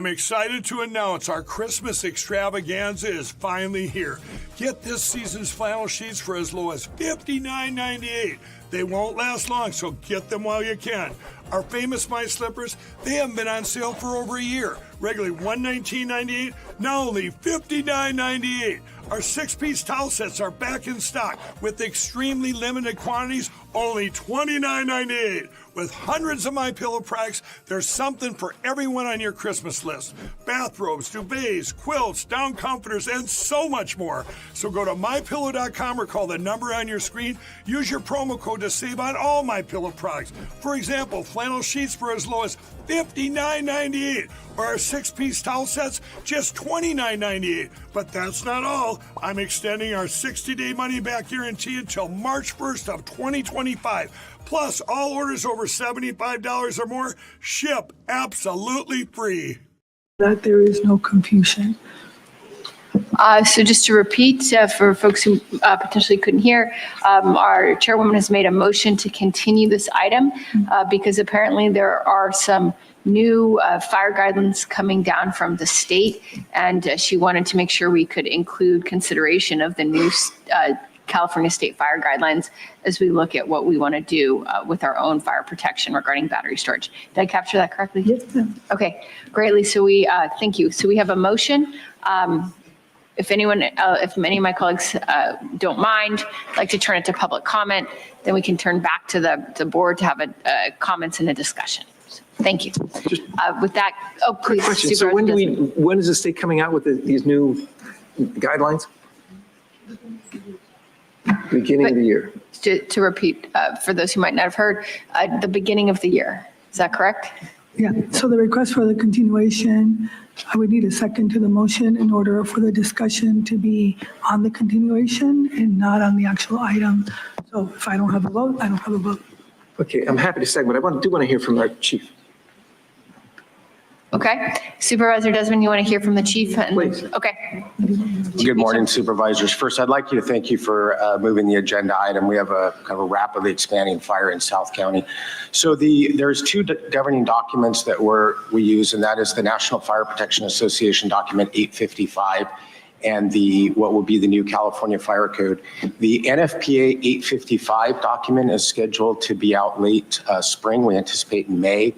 I'm excited to announce our Christmas extravaganza is finally here. Get this season's flannel sheets for as low as $59.98. They won't last long, so get them while you can. Our famous My Slippers, they haven't been on sale for over a year. Regularly $119.98, now only $59.98. Our 6-piece towel sets are back in stock with extremely limited quantities, only $29.98. With hundreds of MyPillow products, there's something for everyone on your Christmas list. Bathrobes, duvets, quilts, down comforters, and so much more. So go to MyPillow.com or call the number on your screen. Use your promo code to save on all MyPillow products. For example, flannel sheets for as low as $59.98, or our 6-piece towel sets, just $29.98. But that's not all. I'm extending our 60-day money-back guarantee until March 1st of 2025. Plus, all orders over $75 or more ship absolutely free. That there is no confusion. So just to repeat, for folks who potentially couldn't hear, our chairwoman has made a motion to continue this item because apparently there are some new fire guidelines coming down from the state, and she wanted to make sure we could include consideration of the new California state fire guidelines as we look at what we want to do with our own fire protection regarding battery storage. Did I capture that correctly? Yes, ma'am. Okay, greatly. So we thank you. So we have a motion. If anyone, if any of my colleagues don't mind, like to turn it to public comment, then we can turn back to the board to have a comments and a discussion. So, thank you. With that, oh, please. Question. So when is the state coming out with these new guidelines? Beginning of the year. To repeat, for those who might not have heard, the beginning of the year. Is that correct? Yeah, so the request for the continuation, I would need a second to the motion in order for the discussion to be on the continuation and not on the actual item. So if I don't have a vote, I don't have a vote. Okay, I'm happy to second, but I do want to hear from our chief. Okay. Supervisor Desmond, you want to hear from the chief? Please. Okay. Good morning, Supervisors. First, I'd like to thank you for moving the agenda item. We have a kind of a rapidly expanding fire in South County. So there's two governing documents that we use, and that is the National Fire Protection Association Document 855 and what will be the new California Fire Code. The NFPA 855 document is scheduled to be out late spring. We anticipate in May.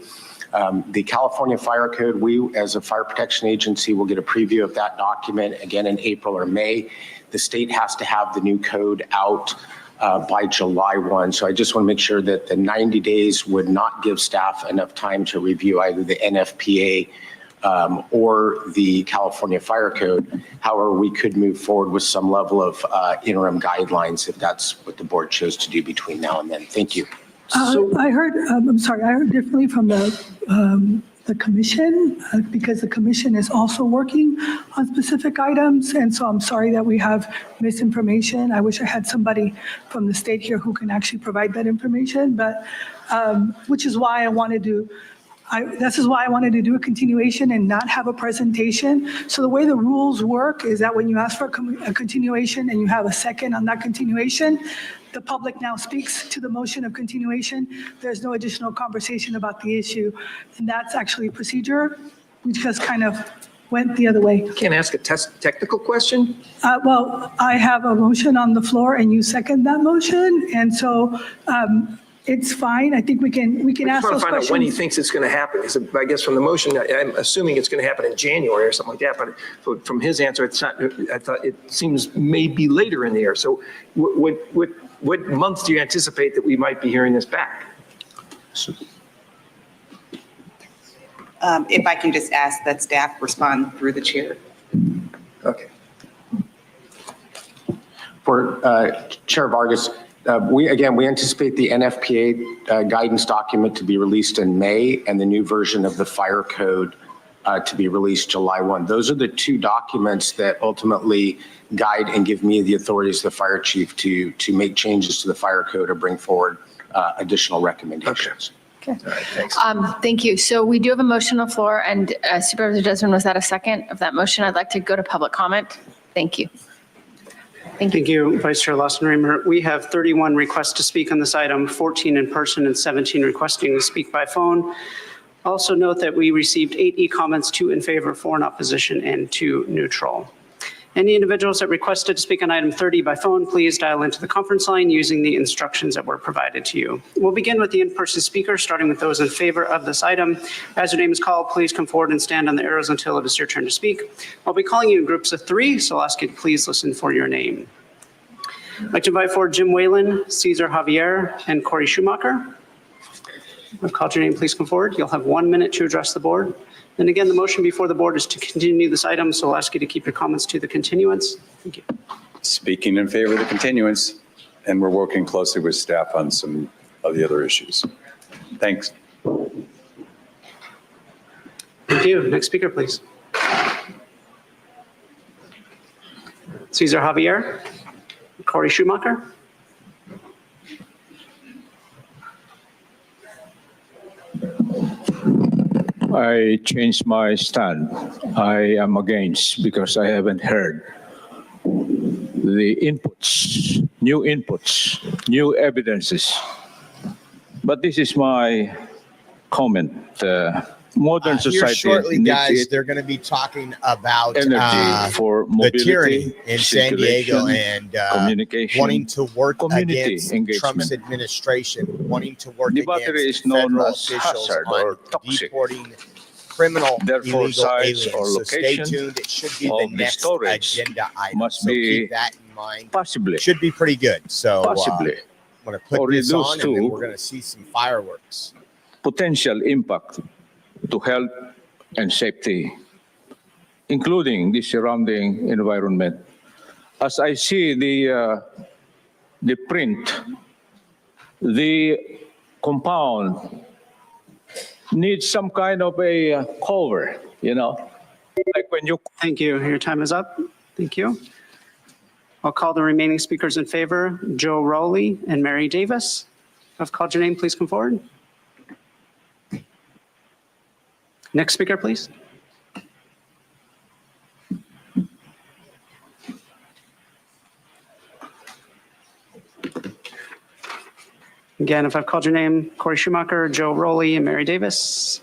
The California Fire Code, we as a fire protection agency will get a preview of that document again in April or May. The state has to have the new code out by July 1. So I just want to make sure that the 90 days would not give staff enough time to review either the NFPA or the California Fire Code. However, we could move forward with some level of interim guidelines if that's what the board chose to do between now and then. Thank you. I heard, I'm sorry, I heard differently from the commission because the commission is also working on specific items. And so I'm sorry that we have misinformation. I wish I had somebody from the state here who can actually provide that information, but which is why I wanted to this is why I wanted to do a continuation and not have a presentation. So the way the rules work is that when you ask for a continuation and you have a second on that continuation, the public now speaks to the motion of continuation. There's no additional conversation about the issue. And that's actually procedure. We just kind of went the other way. Can't ask a technical question? Well, I have a motion on the floor and you second that motion. And so it's fine. I think we can ask those questions. I just want to find out when he thinks it's going to happen. So I guess from the motion, I'm assuming it's going to happen in January or something like that. But from his answer, it's not. I thought it seems maybe later in the year. So what month do you anticipate that we might be hearing this back? If I can just ask that staff respond through the chair. Okay. For Chair Vargas, we anticipate the NFPA guidance document to be released in May and the new version of the fire code to be released July 1. Those are the two documents that ultimately guide and give me the authority as the fire chief to make changes to the fire code or bring forward additional recommendations. Okay. All right, thanks. Thank you. So we do have a motion on the floor, and Supervisor Desmond, was that a second of that motion? I'd like to go to public comment. Thank you. Thank you, Vice Chair Lawson-Remer. We have 31 requests to speak on this item, 14 in person and 17 requesting to speak by phone. Also note that we received 8 e-comments, 2 in favor, 4 in opposition, and 2 neutral. Any individuals that requested to speak on item 30 by phone, please dial into the conference line using the instructions that were provided to you. We'll begin with the in-person speakers, starting with those in favor of this item. As your name is called, please come forward and stand on the arrows until it is your turn to speak. I'll be calling you in groups of 3, so I'll ask you to please listen for your name. I'd like to invite forward Jim Whalen, Cesar Javier, and Corey Schumacher. I've called your name, please come forward. You'll have 1 minute to address the board. And again, the motion before the board is to continue this item, so I'll ask you to keep your comments to the continuance. Thank you. Speaking in favor of the continuance, and we're working closely with staff on some of the other issues. Thanks. Thank you. Next speaker, please. Cesar Javier, Corey Schumacher. I changed my stand. I am against because I haven't heard the inputs, new evidences. But this is my comment. Modern Here society shortly, needs guys, they're going to be talking about energy for the mobility, tyranny in San Diego circulation, and communication, wanting to work community against engagement. Trump's administration, wanting to work The battery against is known federal as officials hazard on or toxic. deporting criminal Therefore, illegal size aliens. or So stay location tuned. It should be of the the next storage agenda item. must So be keep that in mind. possibly, Should be pretty good. So possibly I'm going to put or this reduced on, and then to- we're going to see some fireworks. potential impact to health and safety, including the surrounding environment. As I see the print, the compound needs some kind of a cover, like when you. Thank you. Your time is up. Thank you. I'll call the remaining speakers in favor, Joe Rowley and Mary Davis. I've called your name. Please come forward. Next speaker, please. Again, if I've called your name, Corey Schumacher, Joe Rowley, and Mary Davis.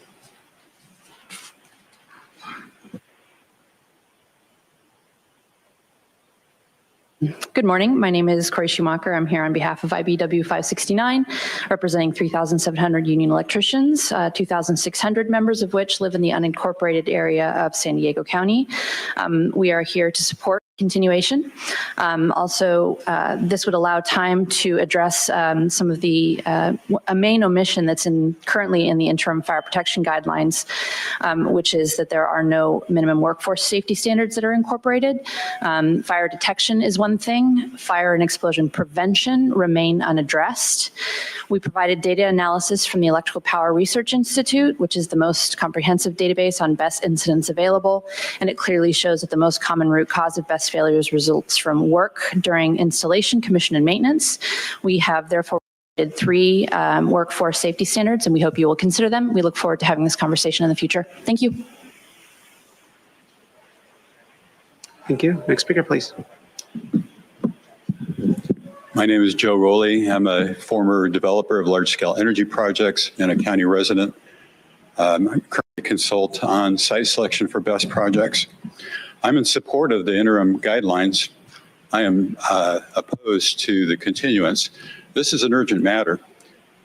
Good morning. My name is Corey Schumacher. I'm here on behalf of IBW 569, representing 3,700 union electricians, 2,600 members of which live in the unincorporated area of San Diego County. We are here to support continuation. Also, this would allow time to address some of the a main omission that's currently in the interim fire protection guidelines, which is that there are no minimum workforce safety standards that are incorporated. Fire detection is one thing. Fire and explosion prevention remain unaddressed. We provided data analysis from the Electrical Power Research Institute, which is the most comprehensive database on BESS incidents available, and it clearly shows that the most common root cause of BESS failures results from work during installation, commission, and maintenance. We have therefore provided 3 workforce safety standards, and we hope you will consider them. We look forward to having this conversation in the future. Thank you. Thank you. Next speaker, please. My name is Joe Rowley. I'm a former developer of large-scale energy projects and a county resident. I currently consult on site selection for BESS projects. I'm in support of the interim guidelines. I am opposed to the continuance. This is an urgent matter.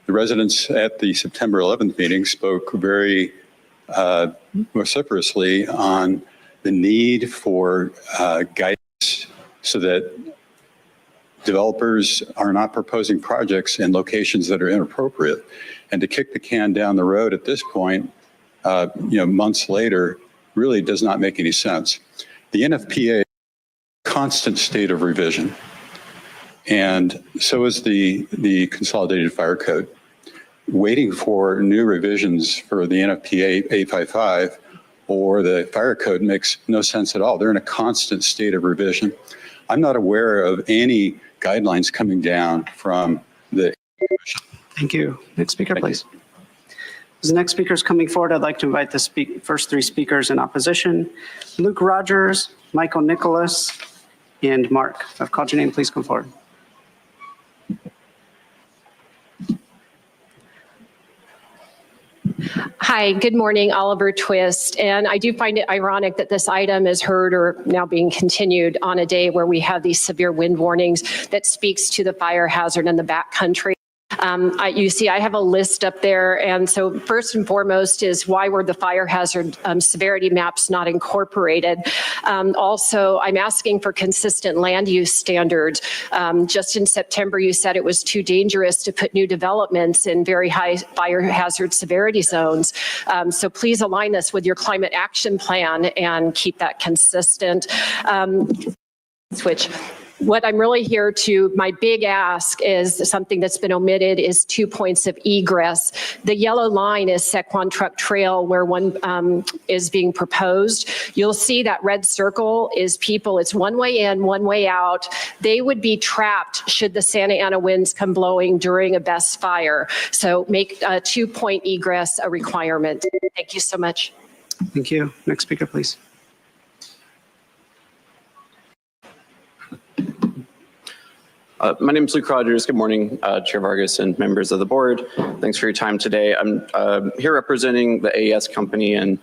The residents at the September 11th meeting spoke very vociferously on the need for guidance so that developers are not proposing projects in locations that are inappropriate. And to kick the can down the road at this point, months later, really does not make any sense. The NFPA is a constant state of revision, and so is the Consolidated Fire Code. Waiting for new revisions for the NFPA 855 or the fire code makes no sense at all. They're in a constant state of revision. I'm not aware of any guidelines coming down from the. Thank you. Next speaker, please. As the next speaker is coming forward, I'd like to invite the first 3 speakers in opposition. Luke Rogers, Michael Nicholas, and Mark. If I've called your name, please come forward. Hi, good morning, Oliver Twist. And I do find it ironic that this item is heard or now being continued on a day where we have these severe wind warnings that speaks to the fire hazard in the backcountry. You see, I have a list up there. And so first and foremost is why were the fire hazard severity maps not incorporated? Also, I'm asking for consistent land use standards. Just in September, you said it was too dangerous to put new developments in very high fire hazard severity zones. So please align this with your climate action plan and keep that consistent. What I'm really here to, my big ask is something that's been omitted is 2 points of egress. The yellow line is Sequan Truck Trail where one is being proposed. You'll see that red circle is people, it's one way in, one way out. They would be trapped should the Santa Ana winds come blowing during a best fire. So make a 2 point egress a requirement. Thank you so much. Thank you. Next speaker, please. My name is Luke Rogers. Good morning, Chair Vargas and members of the board. Thanks for your time today. I'm here representing the AES company, and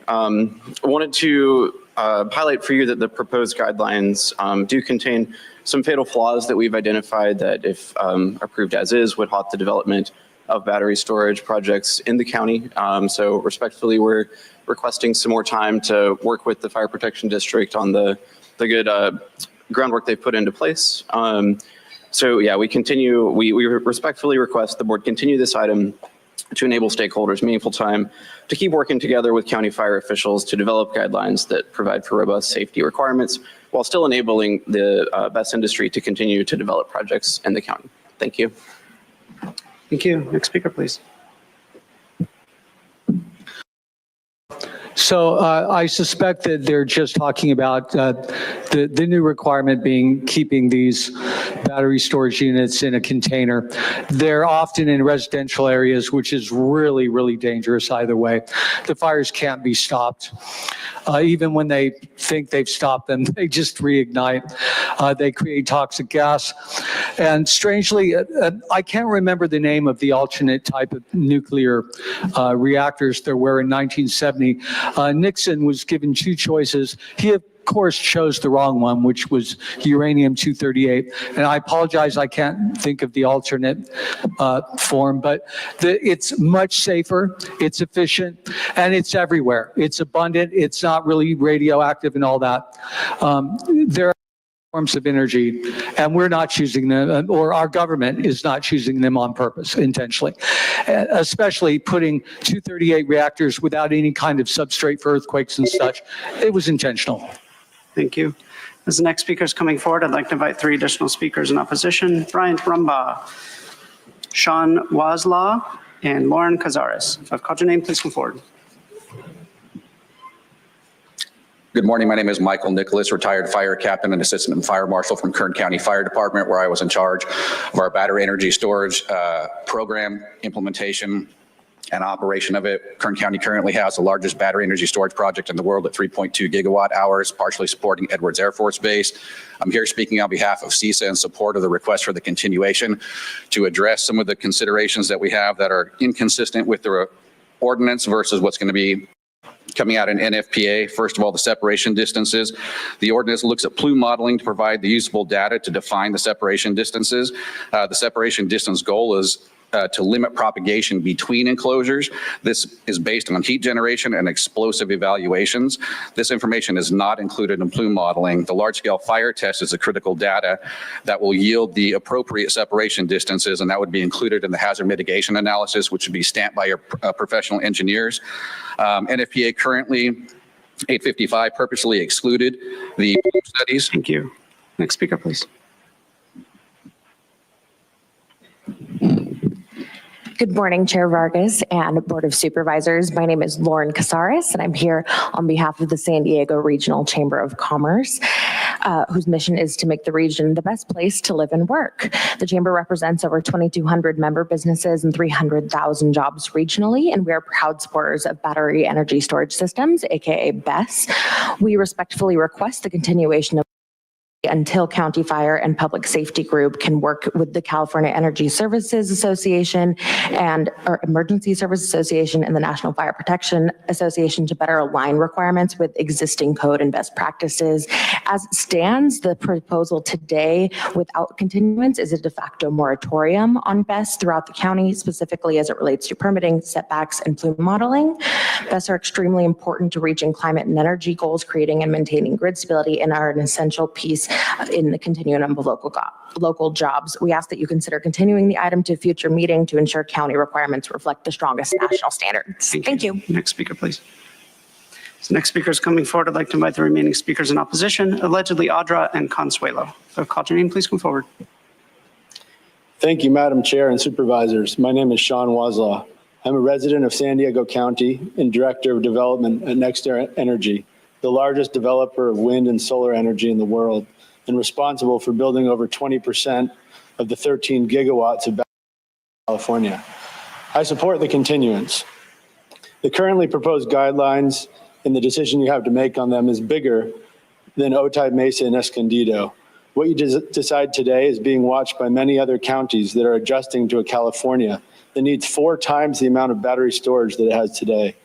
I wanted to highlight for you that the proposed guidelines do contain some fatal flaws that we've identified that, if approved as is, would halt the development of battery storage projects in the county. So respectfully, we're requesting some more time to work with the Fire Protection District on the good groundwork they've put into place. So yeah, we respectfully request the board continue this item to enable stakeholders meaningful time to keep working together with county fire officials to develop guidelines that provide for robust safety requirements while still enabling the best industry to continue to develop projects in the county. Thank you. Thank you. Next speaker, please. So I suspect that they're just talking about the new requirement being keeping these battery storage units in a container. They're often in residential areas, which is really, really dangerous either way. The fires can't be stopped. Even when they think they've stopped them, they just reignite. They create toxic gas. And strangely, I can't remember the name of the alternate type of nuclear reactors there were in 1970. Nixon was given two choices. He, of course, chose the wrong one, which was uranium-238. And I apologize, I can't think of the alternate form, but it's much safer, it's efficient, and it's everywhere. It's abundant, it's not really radioactive and all that. There are forms of energy, and we're not choosing them, or our government is not choosing them on purpose, intentionally, especially putting 238 reactors without any kind of substrate for earthquakes and such. It was intentional. Thank you. As the next speaker is coming forward, I'd like to invite 3 additional speakers in opposition: Bryant Rumbaugh, Sean Waslaw, and Lauren Cazares. If I've called your name, please come forward. Good morning. My name is Michael Nicholas, retired fire captain and assistant fire marshal from Kern County Fire Department, where I was in charge of our battery energy storage program, implementation, and operation of it. Kern County currently has the largest battery energy storage project in the world at 3.2 gigawatt hours, partially supporting Edwards Air Force Base. I'm here speaking on behalf of CISA in support of the request for the continuation to address some of the considerations that we have that are inconsistent with the ordinance versus what's going to be coming out in NFPA. First of all, the separation distances. The ordinance looks at plume modeling to provide the usable data to define the separation distances. The separation distance goal is to limit propagation between enclosures. This is based on heat generation and explosive evaluations. This information is not included in plume modeling. The large-scale fire test is the critical data that will yield the appropriate separation distances, and that would be included in the hazard mitigation analysis, which would be stamped by your professional engineers. NFPA currently 855 purposely excluded the studies. Thank you. Next speaker, please. Good morning, Chair Vargas and Board of Supervisors. My name is Lauren Cazares, and I'm here on behalf of the San Diego Regional Chamber of Commerce, whose mission is to make the region the best place to live and work. The Chamber represents over 2,200 member businesses and 300,000 jobs regionally, and we are proud supporters of battery energy storage systems, aka BESS. We respectfully request the continuation of until County Fire and Public Safety Group can work with the California Energy Services Association or Emergency Service Association and the National Fire Protection Association to better align requirements with existing code and best practices. As it stands, the proposal today without continuance is a de facto moratorium on BESS throughout the county, specifically as it relates to permitting, setbacks, and plume modeling. BESS are extremely important to reaching climate and energy goals, creating and maintaining grid stability, and are an essential piece in the continuum of local jobs. We ask that you consider continuing the item to a future meeting to ensure county requirements reflect the strongest national standards. Thank you. Next speaker, please. So next speaker is coming forward. I'd like to invite the remaining speakers in opposition, allegedly Audra and Consuelo. So call your name, please come forward. Thank you, Madam Chair and Supervisors. My name is Sean Waslaw. I'm a resident of San Diego County and Director of Development at Next Energy, the largest developer of wind and solar energy in the world, and responsible for building over 20% of the 13 gigawatts of battery in California. I support the continuance. The currently proposed guidelines and the decision you have to make on them is bigger than Otay Mesa and Escondido. What you decide today is being watched by many other counties that are adjusting to a California that needs 4 times the amount of battery storage that it has today.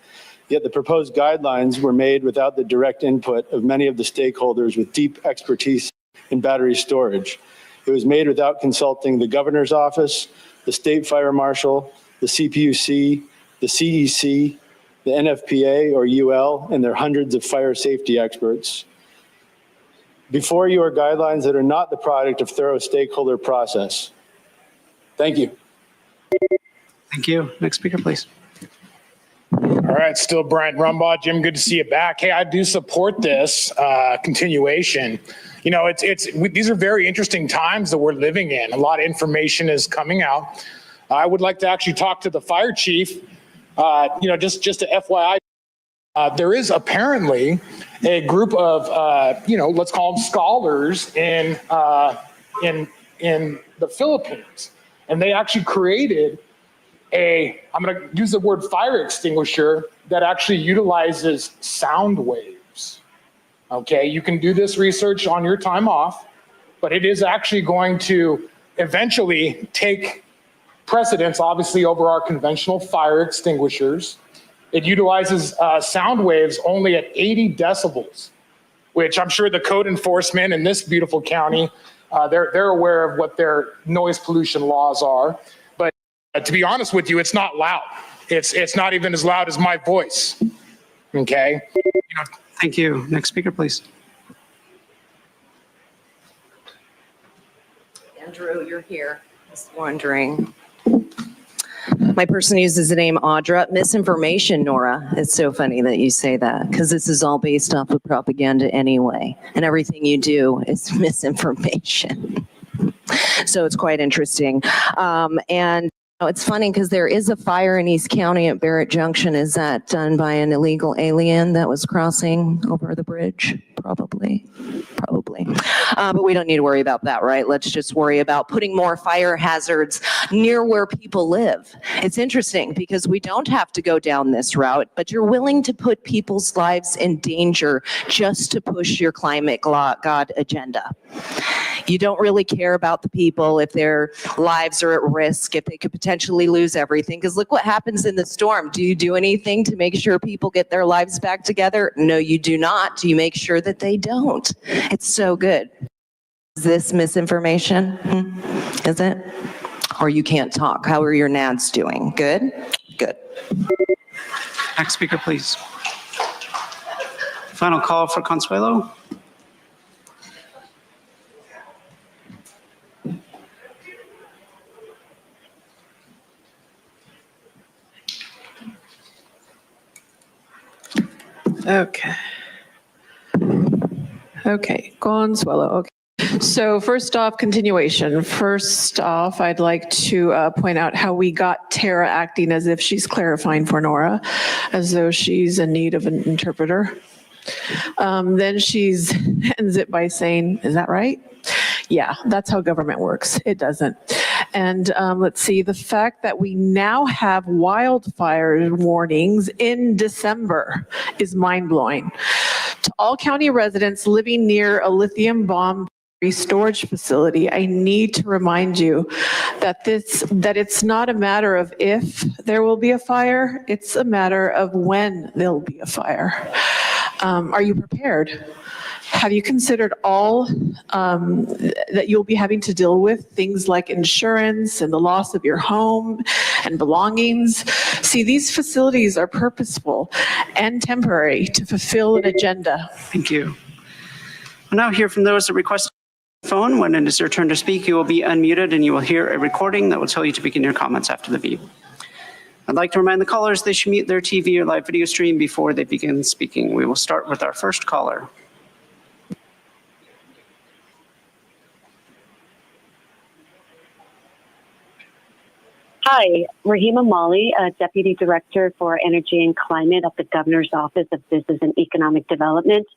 Yet the proposed guidelines were made without the direct input of many of the stakeholders with deep expertise in battery storage. It was made without consulting the governor's office, the state fire marshal, the CPUC, the CEC, the NFPA or UL, and their hundreds of fire safety experts. Before you are guidelines that are not the product of thorough stakeholder process. Thank you. Thank you. Next speaker, please. All right, still Brian Rumbaugh. Jim, good to see you back. Hey, I do support this continuation. You know, these are very interesting times that we're living in. A lot of information is coming out. I would like to actually talk to the fire chief. Just to FYI, there is apparently a group of, let's call them scholars in the Philippines, and they actually created I'm going to use the word fire extinguisher that actually utilizes sound waves. Okay, you can do this research on your time off, but it is actually going to eventually take precedence, obviously, over our conventional fire extinguishers. It utilizes sound waves only at 80 decibels, which I'm sure the code enforcement in this beautiful county, they're aware of what their noise pollution laws are. But to be honest with you, it's not loud. It's not even as loud as my voice. Okay. Thank you. Next speaker, please. Andrew, you're here. Just wondering. My person uses the name Audra. Misinformation, Nora. It's so funny that you say that because this is all based off of propaganda anyway. And everything you do is misinformation. So it's quite interesting. And it's funny because there is a fire in East County at Barrett Junction. Is that done by an illegal alien that was crossing over the bridge? Probably. But we don't need to worry about that, right? Let's just worry about putting more fire hazards near where people live. It's interesting because we don't have to go down this route, but you're willing to put people's lives in danger just to push your climate God agenda. You don't really care about the people if their lives are at risk, if they could potentially lose everything. Because look what happens in the storm. Do you do anything to make sure people get their lives back together? No, you do not. Do you make sure that they don't? It's so good. Is this misinformation? Is it? Or you can't talk. How are your NADs doing? Good? Good. Next speaker, please. Final call for Consuelo. Okay, Consuelo. Okay. So first off, continuation. First off, I'd like to point out how we got Tara acting as if she's clarifying for Nora, as though she's in need of an interpreter. Then she's ends it by saying, is that right? Yeah, that's how government works. It doesn't. And let's see, the fact that we now have wildfire warnings in December is mind-blowing. To all county residents living near a lithium bomb storage facility, I need to remind you that it's not a matter of if there will be a fire, it's a matter of when there'll be a fire. Are you prepared? Have you considered all that you'll be having to deal with, things like insurance and the loss of your home and belongings? See, these facilities are purposeful and temporary to fulfill an agenda. Thank you. We'll now hear from those that request phone. When it is your turn to speak, you will be unmuted and you will hear a recording that will tell you to begin your comments after the beep. I'd like to remind the callers they should mute their TV or live video stream before they begin speaking. We will start with our first caller. Hi, Rahima Mali, Deputy Director for Energy and Climate at the Governor's Office of Business and Economic Development.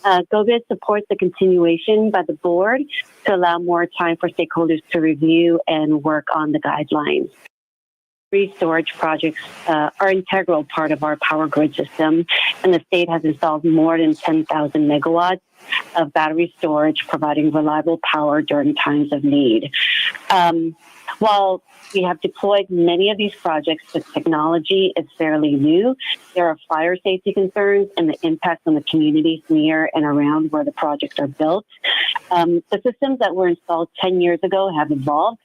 GOBID supports the continuation by the board to allow more time for stakeholders to review and work on the guidelines. Storage projects are an integral part of our power grid system, and the state has installed more than 10,000 megawatts of battery storage, providing reliable power during times of need. While we have deployed many of these projects, the technology is fairly new. There are fire safety concerns and the impact on the communities near and around where the projects are built. The systems that were installed 10 years ago have evolved,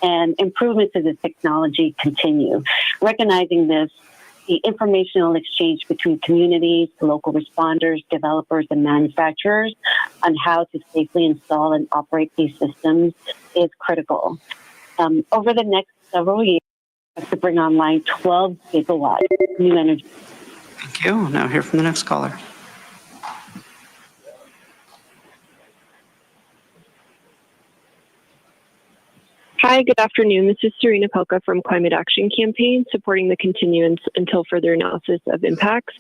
and improvements to the technology continue. Recognizing this, the informational exchange between communities, local responders, developers, and manufacturers on how to safely install and operate these systems is critical. Over the next several years, we have to bring online 12 gigawatts of new energy. Thank you. We'll now hear from the next caller. Hi, good afternoon. This is Serena Pelka from Climate Action Campaign, supporting the continuance until further analysis of impacts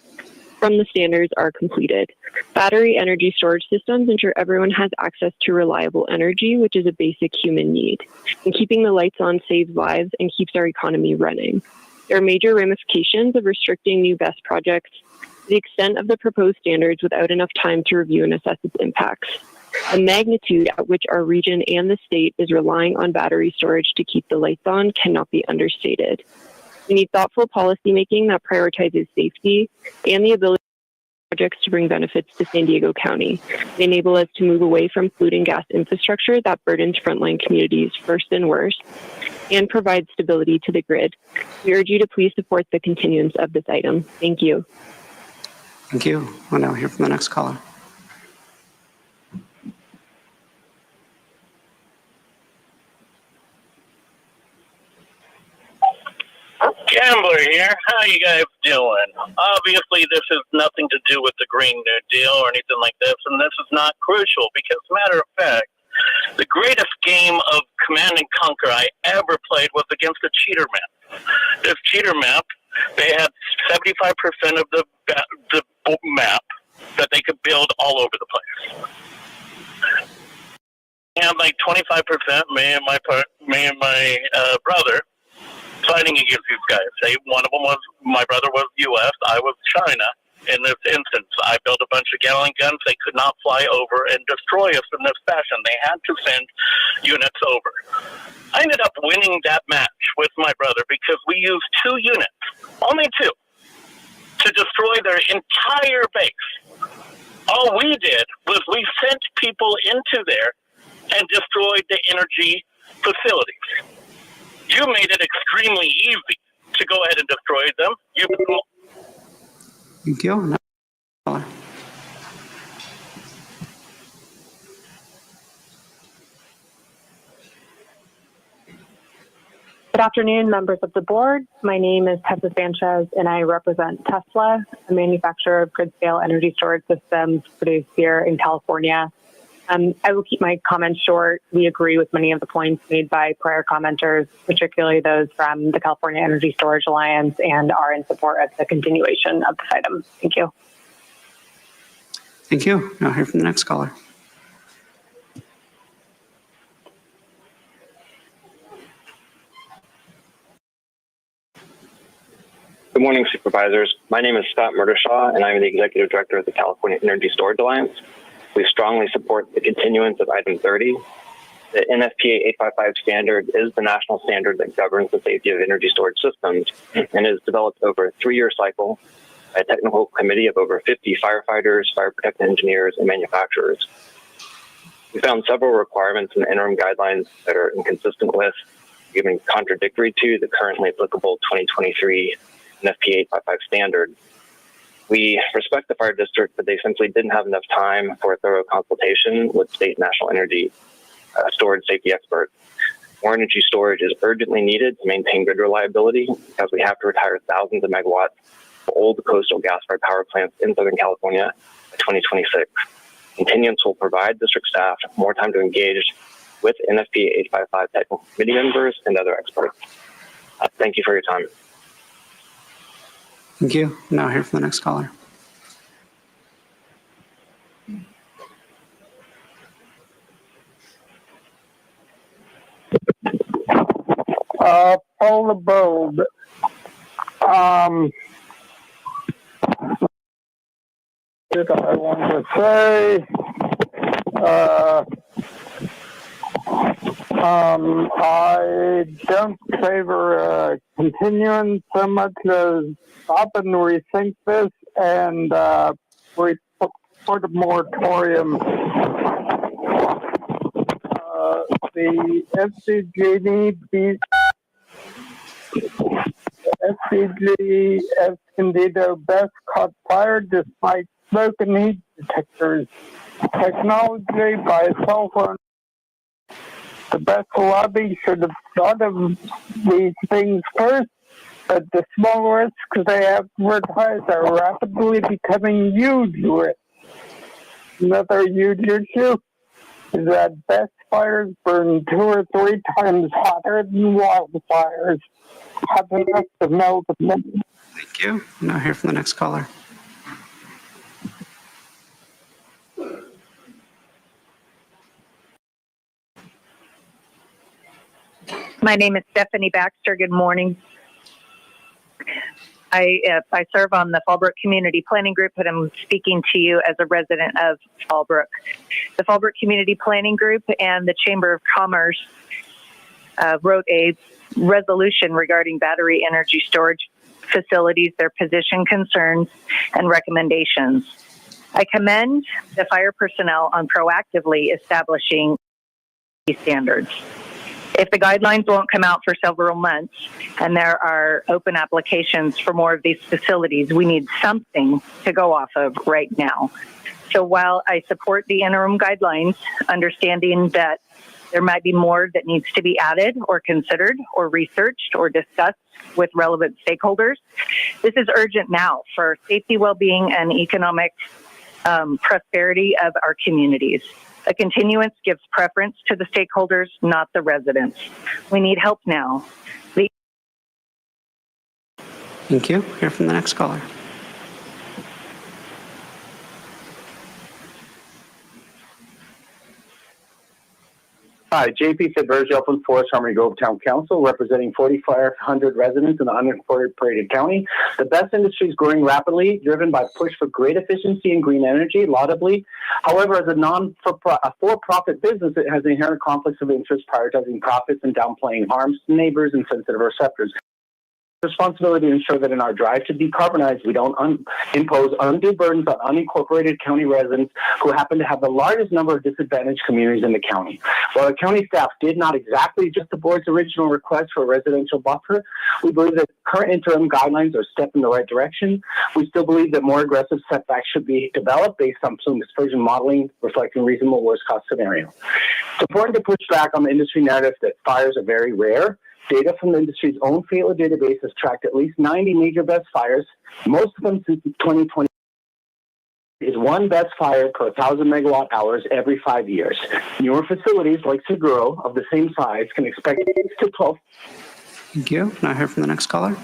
from the standards are completed. Battery energy storage systems ensure everyone has access to reliable energy, which is a basic human need. And keeping the lights on saves lives and keeps our economy running. There are major ramifications of restricting new BESS projects to the extent of the proposed standards without enough time to review and assess its impacts. The magnitude at which our region and the state is relying on battery storage to keep the lights on cannot be understated. We need thoughtful policymaking that prioritizes safety and the ability of projects to bring benefits to San Diego County. They enable us to move away from polluting gas infrastructure that burdens frontline communities first and worst, and provide stability to the grid. We urge you to please support the continuance of this item. Thank you. Thank you. We'll now hear from the next caller. Gambler here. How you guys doing? Obviously, this has nothing to do with the Green New Deal or anything like this, and this is not crucial because, matter of fact, the greatest game of Command and Conquer I ever played was against a cheater map. This cheater map, they had 75% of the map that they could build all over the place. And like 25%, me and my brother, fighting against these guys. One of them was, my brother was U.S., I was China. In this instance, I built a bunch of Gatling guns. They could not fly over and destroy us in this fashion. They had to send units over. I ended up winning that match with my brother because we used 2 units, only 2, to destroy their entire base. All we did was we sent people into there and destroyed the energy facilities. You made it extremely easy to go ahead and destroy them. Thank you. Good afternoon, members of the board. My name is Tessa Sanchez, and I represent Tesla, a manufacturer of grid-scale energy storage systems produced here in California. I will keep my comments short. We agree with many of the points made by prior commenters, particularly those from the California Energy Storage Alliance, and are in support of the continuation of this item. Thank you. Thank you. Now hear from the next caller. Good morning, Supervisors. My name is Scott Murdershaw, and I'm the Executive Director of the California Energy Storage Alliance. We strongly support the continuance of item 30. The NFPA 855 standard is the national standard that governs the safety of energy storage systems and is developed over a 3-year cycle by a technical committee of over 50 firefighters, fire protection engineers, and manufacturers. We found several requirements in the interim guidelines that are inconsistent with, even contradictory to, the currently applicable 2023 NFPA 855 standard. We respect the fire district, but they simply didn't have enough time for a thorough consultation with state national energy storage safety experts. More energy storage is urgently needed to maintain grid reliability because we have to retire thousands of megawatts of old coastal gas-fired power plants in Southern California by 2026. Continuance will provide district staff more time to engage with NFPA 855 technical committee members and other experts. Thank you for your time. Thank you. Now hear from the next caller. Paul LeBold. Did I want to say? I don't favor continuing so much as stop and rethink this and report a moratorium. The SCG Escondido best caught fire despite smoke and heat detectors. Technology by cell phone. The best lobby should have thought of these things first, but the small risks they advertise are rapidly becoming huge risks. Another huge issue is that best fires burn 2 or 3 times hotter than wildfires. Hot enough to melt them. Thank you. Now hear from the next caller. My name is Stephanie Baxter. Good morning. I serve on the Fallbrook Community Planning Group, and I'm speaking to you as a resident of Fallbrook. The Fallbrook Community Planning Group and the Chamber of Commerce wrote a resolution regarding battery energy storage facilities, their position, concerns, and recommendations. I commend the fire personnel on proactively establishing these standards. If the guidelines won't come out for several months and there are open applications for more of these facilities, we need something to go off of right now. So while I support the interim guidelines, understanding that there might be more that needs to be added or considered or researched or discussed with relevant stakeholders, this is urgent now for safety, well-being, and economic prosperity of our communities. A continuance gives preference to the stakeholders, not the residents. We need help now. Thank you. Hear from the next caller. Hi, JP Sidvergel from Forest Harmony Grove Town Council, representing 4,500 residents in the unincorporated county. The best industry is growing rapidly, driven by push for great efficiency and green energy, laudably. However, as a for-profit business, it has inherent conflicts of interest, prioritizing profits and downplaying harms to neighbors and sensitive receptors. Responsibility to ensure that in our drive to decarbonize, we don't impose undue burdens on unincorporated county residents who happen to have the largest number of disadvantaged communities in the county. While the county staff did not exactly adjust the board's original request for a residential buffer, we believe that current interim guidelines are a step in the right direction. We still believe that more aggressive setbacks should be developed based on some dispersion modeling reflecting reasonable worst-cost scenario. It's important to push back on the industry narrative that fires are very rare. Data from the industry's own failure database has tracked at least 90 major best fires, most of them since 2020. Is one best fire per 1,000 megawatt hours every 5 years. Newer facilities like Seguro of the same size can expect 6 to 12. Thank you. Now hear from the next caller.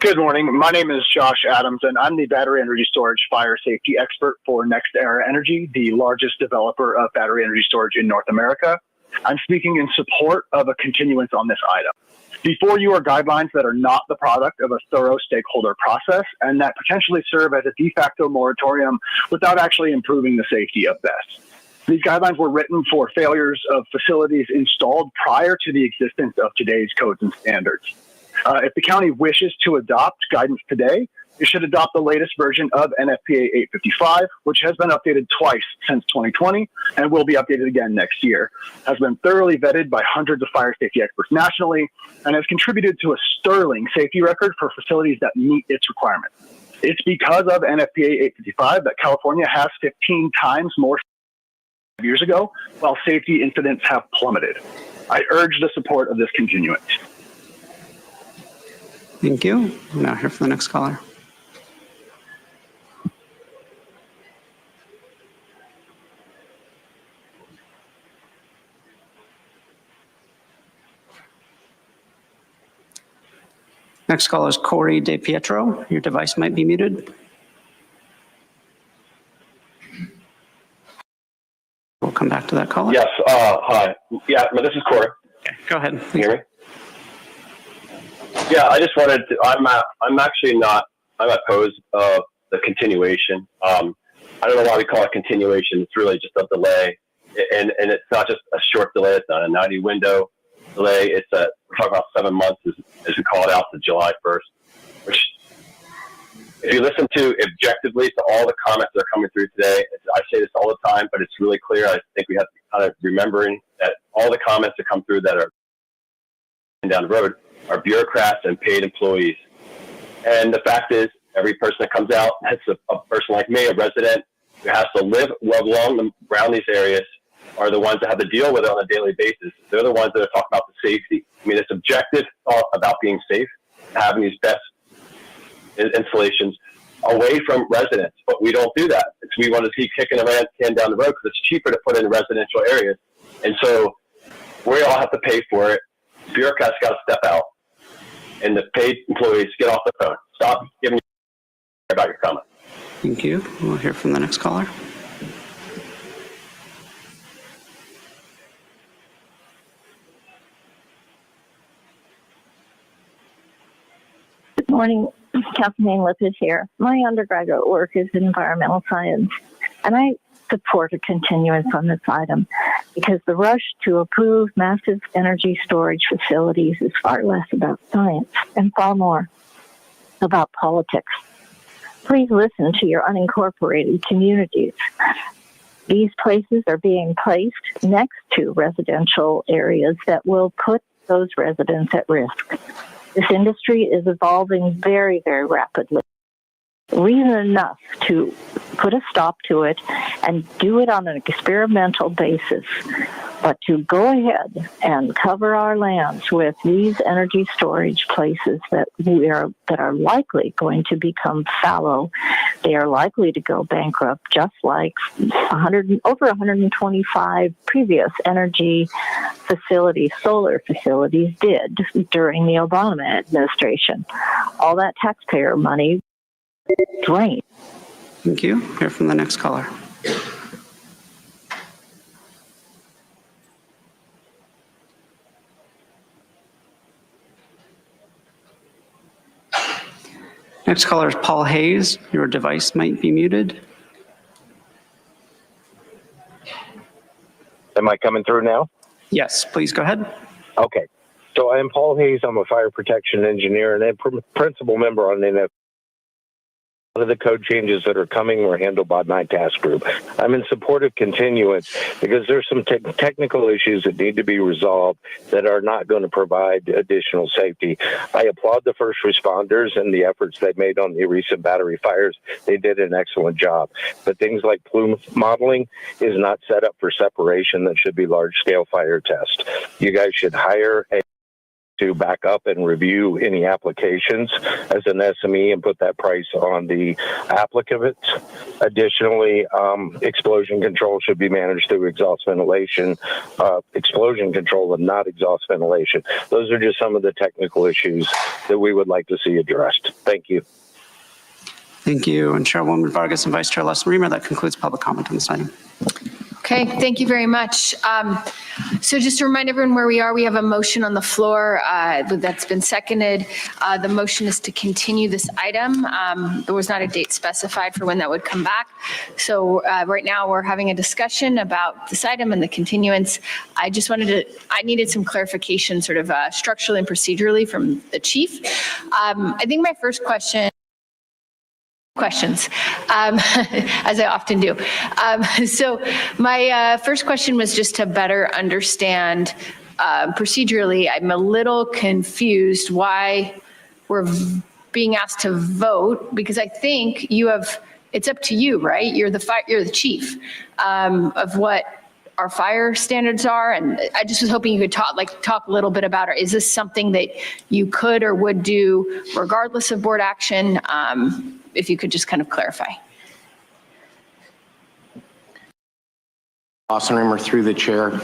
Good morning. My name is Josh Adams, and I'm the battery energy storage fire safety expert for NextEra Energy, the largest developer of battery energy storage in North America. I'm speaking in support of a continuance on this item. Before you are guidelines that are not the product of a thorough stakeholder process and that potentially serve as a de facto moratorium without actually improving the safety of BESS. These guidelines were written for failures of facilities installed prior to the existence of today's codes and standards. If the county wishes to adopt guidance today, it should adopt the latest version of NFPA 855, which has been updated twice since 2020 and will be updated again next year, has been thoroughly vetted by hundreds of fire safety experts nationally, and has contributed to a sterling safety record for facilities that meet its requirements. It's because of NFPA 855 that California has 15 times more years ago, while safety incidents have plummeted. I urge the support of this continuance. Thank you. Now here for the next caller. Next caller is Corey DePietro. Your device might be muted. We'll come back to that caller. Yes, hi. Yeah, this is Corey. Okay, go ahead. Can you hear me? Yeah, I just wanted to, I'm actually not, I'm opposed of the continuation. I don't know why we call it continuation. It's really just a delay. And it's not just a short delay. It's not a 90 window delay. It's we're talking about 7 months as we call it out to July 1st, which if you listen to objectively to all the comments that are coming through today, I say this all the time, but it's really clear. I think we have to kind of remembering that all the comments that come through that are down the road are bureaucrats and paid employees. And the fact is, every person that comes out, that's a person like me, a resident who has to live around these areas, are the ones that have to deal with it on a daily basis. They're the ones that are talking about the safety. I mean, it's objective thought about being safe, having these best installations away from residents, but we don't do that. We want to keep kicking the can down the road because it's cheaper to put in residential areas. And so we all have to pay for it. Bureaucrats got to step out. And the paid employees, get off the phone. Stop giving about your comment. Thank you. We'll hear from the next caller. Good morning. Kathleen Lippis here. My undergraduate work is in environmental science, and I support a continuance on this item because the rush to approve massive energy storage facilities is far less about science and far more about politics. Please listen to your unincorporated communities. These places are being placed next to residential areas that will put those residents at risk. This industry is evolving very, very rapidly. Reason enough to put a stop to it and do it on an experimental basis. But to go ahead and cover our lands with these energy storage places that are likely going to become fallow, they are likely to go bankrupt, just like over 125 previous energy facilities, solar facilities, did during the Obama administration. All that taxpayer money drained. Thank you. Hear from the next caller. Next caller is Paul Hayes. Your device might be muted. Am I coming through now? Yes, please go ahead. Okay. So I am Paul Hayes. I'm a fire protection engineer and a principal member on NF. Of the code changes that are coming were handled by my task group. I'm in support of continuance because there's some technical issues that need to be resolved that are not going to provide additional safety. I applaud the first responders and the efforts they made on the recent battery fires. They did an excellent job. But things like plume modeling is not set up for separation that should be large-scale fire tests. You guys should hire to back up and review any applications as an SME and put that price on the applicant. Additionally, explosion control should be managed through exhaust ventilation, explosion control and not exhaust ventilation. Those are just some of the technical issues that we would like to see addressed. Thank you. Thank you. And Chairwoman Vargas and Vice Chair Leslie Reamer, that concludes public comment on this item. Okay, thank you very much. So just to remind everyone where we are, we have a motion on the floor that's been seconded. The motion is to continue this item. There was not a date specified for when that would come back. So right now we're having a discussion about this item and the continuance. I needed some clarification sort of structurally and procedurally from the chief. I think my first questions, as I often do. So my first question was just to better understand procedurally. I'm a little confused why we're being asked to vote, because I think it's up to you, right? You're the chief of what our fire standards are. And I just was hoping you could talk a little bit about it. Is this something that you could or would do regardless of board action? If you could just kind of clarify. Ossenheimer through the chair.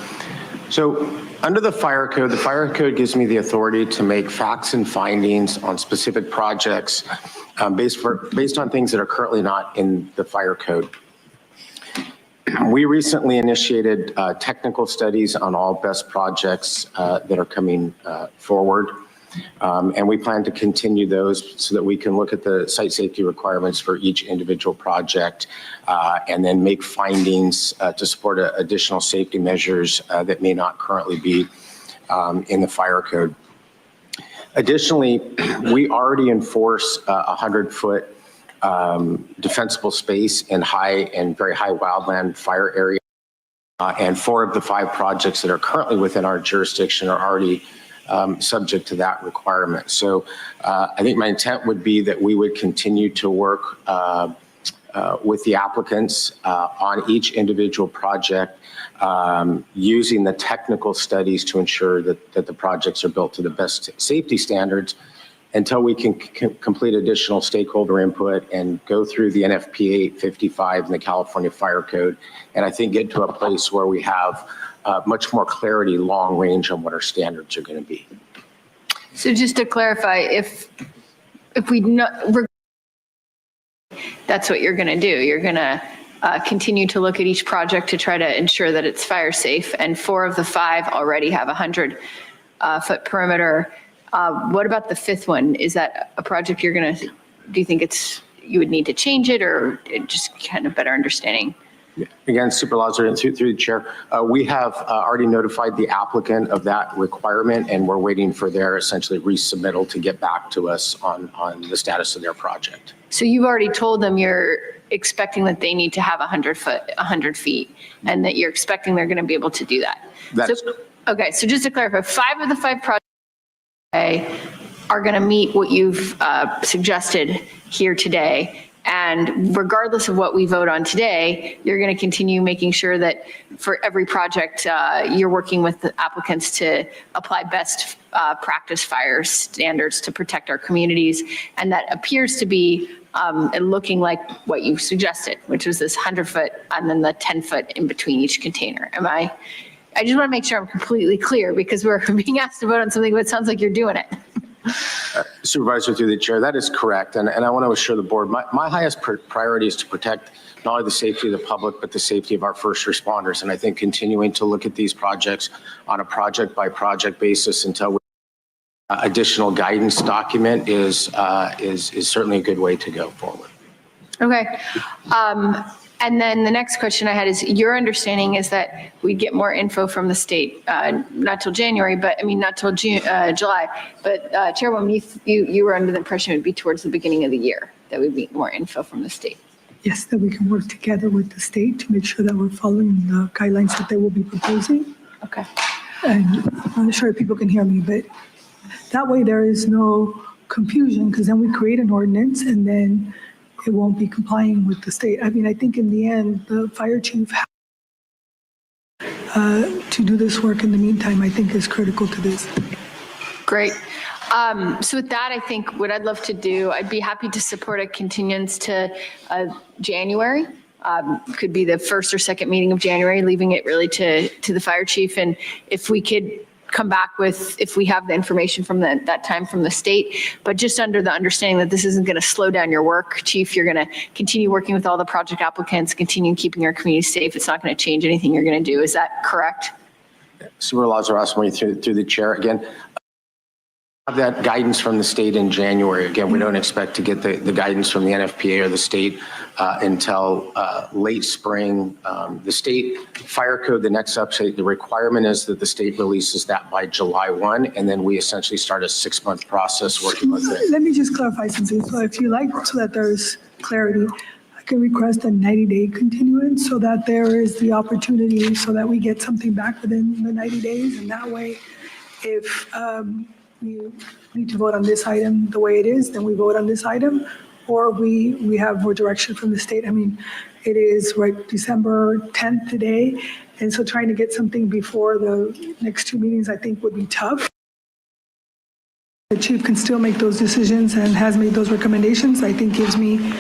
So under the fire code gives me the authority to make facts and findings on specific projects based on things that are currently not in the fire code. We recently initiated technical studies on all best projects that are coming forward. And we plan to continue those so that we can look at the site safety requirements for each individual project and then make findings to support additional safety measures that may not currently be in the fire code. Additionally, we already enforce 100-foot defensible space in very high wildland fire area. And 4 of the 5 projects that are currently within our jurisdiction are already subject to that requirement. So I think my intent would be that we would continue to work with the applicants on each individual project using the technical studies to ensure that the projects are built to the best safety standards until we can complete additional stakeholder input and go through the NFPA 855 and the California Fire Code. And I think get to a place where we have much more clarity long range on what our standards are going to be. So just to clarify, if we that's what you're going to do. You're going to continue to look at each project to try to ensure that it's fire safe. And 4 of the 5 already have 100-foot perimeter. What about the 5th one? Is that a project do you think you would need to change it, or just kind of better understanding? Again, Supervisor, and through the chair, we have already notified the applicant of that requirement, and we're waiting for their essentially resubmittal to get back to us on the status of their project. So you've already told them you're expecting that they need to have 100 feet, and that you're expecting they're going to be able to do that. Okay, so just to clarify, 5 of the 5 projects are going to meet what you've suggested here today. And regardless of what we vote on today, you're going to continue making sure that for every project, you're working with the applicants to apply best practice fire standards to protect our communities. And that appears to be looking like what you suggested, which was this 100-foot and then the 10-foot in between each container. I just want to make sure I'm completely clear, because we're being asked to vote on something, but it sounds like you're doing it. Supervisor, through the chair, that is correct. And I want to assure the board, my highest priority is to protect not only the safety of the public, but the safety of our first responders. And I think continuing to look at these projects on a project by project basis until additional guidance document is certainly a good way to go forward. Okay. And then the next question I had is, your understanding is that we'd get more info from the state, not till January, not till July. But Chairwoman, you were under the impression it would be towards the beginning of the year that we'd get more info from the state. Yes, that we can work together with the state to make sure that we're following the guidelines that they will be proposing. Okay. And I'm not sure if people can hear me, but that way there is no confusion, because then we create an ordinance and then it won't be complying with the state. I think in the end, the fire chief to do this work in the meantime, I think is critical to this. Great. So with that, I think what I'd love to do, I'd be happy to support a continuance to January. Could be the first or second meeting of January, leaving it really to the fire chief. And if we could come back with, if we have the information from that time from the state, but just under the understanding that this isn't going to slow down your work, Chief. You're going to continue working with all the project applicants, continue keeping our community safe. It's not going to change anything you're going to do. Is that correct? Super Lazarus, through the chair again. Have that guidance from the state in January. Again, we don't expect to get the guidance from the NFPA or the state until late spring. The state fire code, the next update, the requirement is that the state releases that by July 1, and then we essentially start a 6-month process working with it. Let me just clarify something. So if you like, so that there's clarity, I can request a 90-day continuance so that there is the opportunity so that we get something back within the 90 days. And that way, if we need to vote on this item the way it is, then we vote on this item, or we have more direction from the state. I mean, it is right December 10th today, and so trying to get something before the next 2 meetings, I think, would be tough. The chief can still make those decisions and has made those recommendations. I think gives me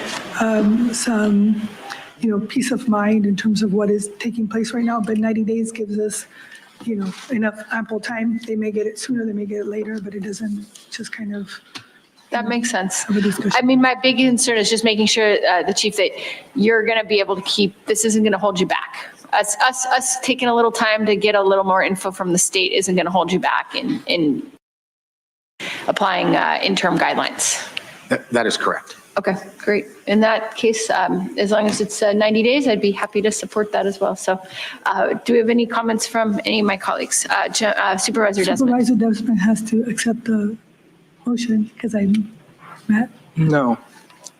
some, peace of mind in terms of what is taking place right now. But 90 days gives us enough ample time. They may get it sooner, they may get it later, but it doesn't just kind of. That makes sense. I mean, my big concern is just making sure, the chief, that you're going to be able to keep, this isn't going to hold you back. Us taking a little time to get a little more info from the state isn't going to hold you back in applying interim guidelines. That is correct. Okay, great. In that case, as long as it's 90 days, I'd be happy to support that as well. So do we have any comments from any of my colleagues? Supervisor Desmond. Supervisor Desmond has to accept the motion because I'm Matt. No.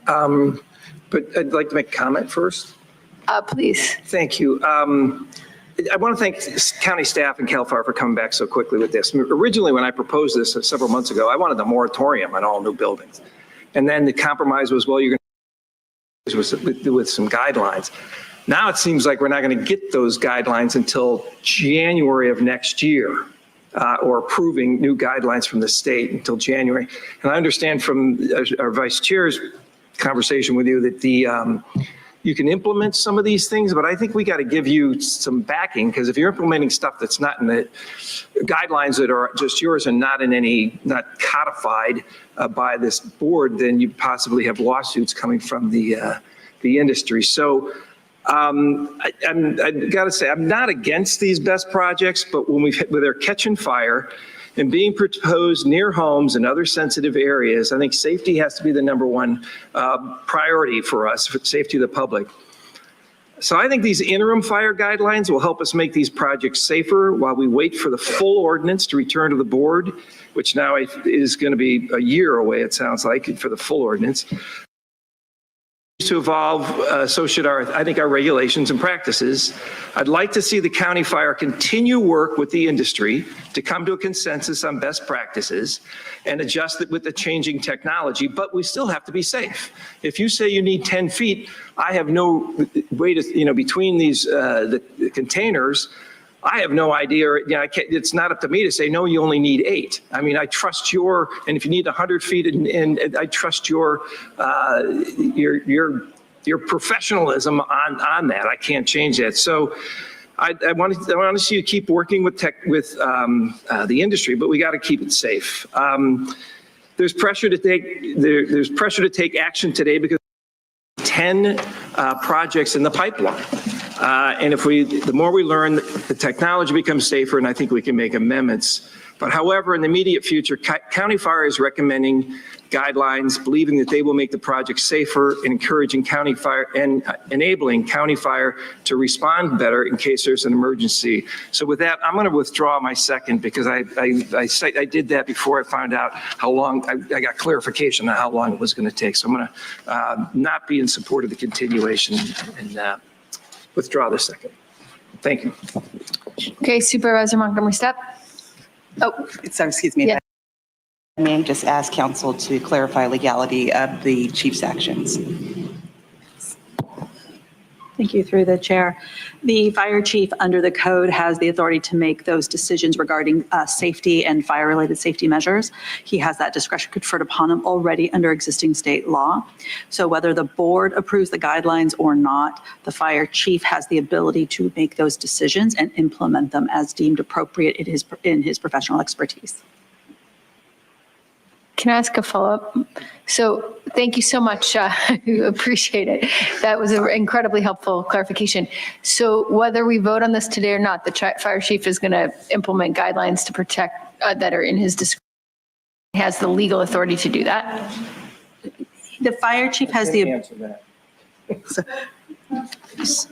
But I'd like to make a comment first. Please. Thank you. I want to thank county staff and CAL FIRE for coming back so quickly with this. Originally, when I proposed this several months ago, I wanted a moratorium on all new buildings. And then the compromise was, well, you're going to do with some guidelines. Now it seems like we're not going to get those guidelines until January of next year, or approving new guidelines from the state until January. And I understand from our vice chair's conversation with you that you can implement some of these things, but I think we got to give you some backing, because if you're implementing stuff that's not in the guidelines that are just yours and not codified by this board, then you possibly have lawsuits coming from the industry. So I got to say, I'm not against these best projects, but when they're catching fire and being proposed near homes and other sensitive areas, I think safety has to be the number one priority for us, for safety of the public. So I think these interim fire guidelines will help us make these projects safer while we wait for the full ordinance to return to the board, which now is going to be a year away, it sounds like, for the full ordinance. To evolve, so should I think our regulations and practices. I'd like to see the county fire continue work with the industry to come to a consensus on best practices and adjust it with the changing technology, but we still have to be safe. If you say you need 10 feet, I have no way to, between these the containers, I have no idea. It's not up to me to say, no, you only need 8. I mean, I trust and if you need 100 feet, and I trust your professionalism on that. I can't change that. So I want to see you keep working with the industry, but we got to keep it safe. There's pressure to take action today because 10 projects in the pipeline. And the more we learn, the technology becomes safer, and I think we can make amendments. But however, in the immediate future, County Fire is recommending guidelines, believing that they will make the project safer and encouraging County Fire and enabling County Fire to respond better in case there's an emergency. So with that, I'm going to withdraw my second because I did that before I found out how long, I got clarification on how long it was going to take. So I'm going to not be in support of the continuation and withdraw the second. Thank you. Okay, Supervisor Montgomery Stepp. Oh, excuse me. Yeah. May I just ask council to clarify legality of the chief's actions? Thank you, through the chair. The fire chief under the code has the authority to make those decisions regarding safety and fire-related safety measures. He has that discretion conferred upon him already under existing state law. So whether the board approves the guidelines or not, the fire chief has the ability to make those decisions and implement them as deemed appropriate in his professional expertise. Can I ask a follow-up? So thank you so much. I appreciate it. That was an incredibly helpful clarification. So whether we vote on this today or not, the fire chief is going to implement guidelines to protect that are in his discretion. He has the legal authority to do that. The fire chief has the answer that.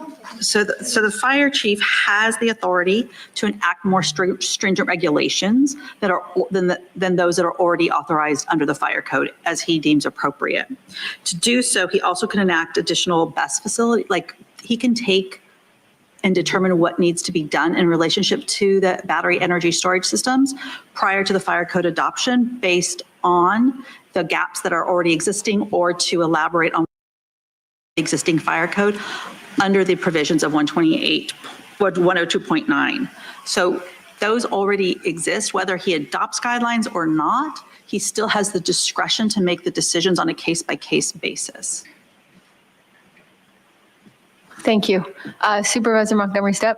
So the fire chief has the authority to enact more stringent regulations that are than those that are already authorized under the fire code as he deems appropriate. To do so, he also can enact additional best facility, like he can take and determine what needs to be done in relationship to the battery energy storage systems prior to the fire code adoption based on the gaps that are already existing or to elaborate on existing fire code under the provisions of 102.9. So those already exist, whether he adopts guidelines or not, he still has the discretion to make the decisions on a case-by-case basis. Thank you. Supervisor Montgomery Stepp.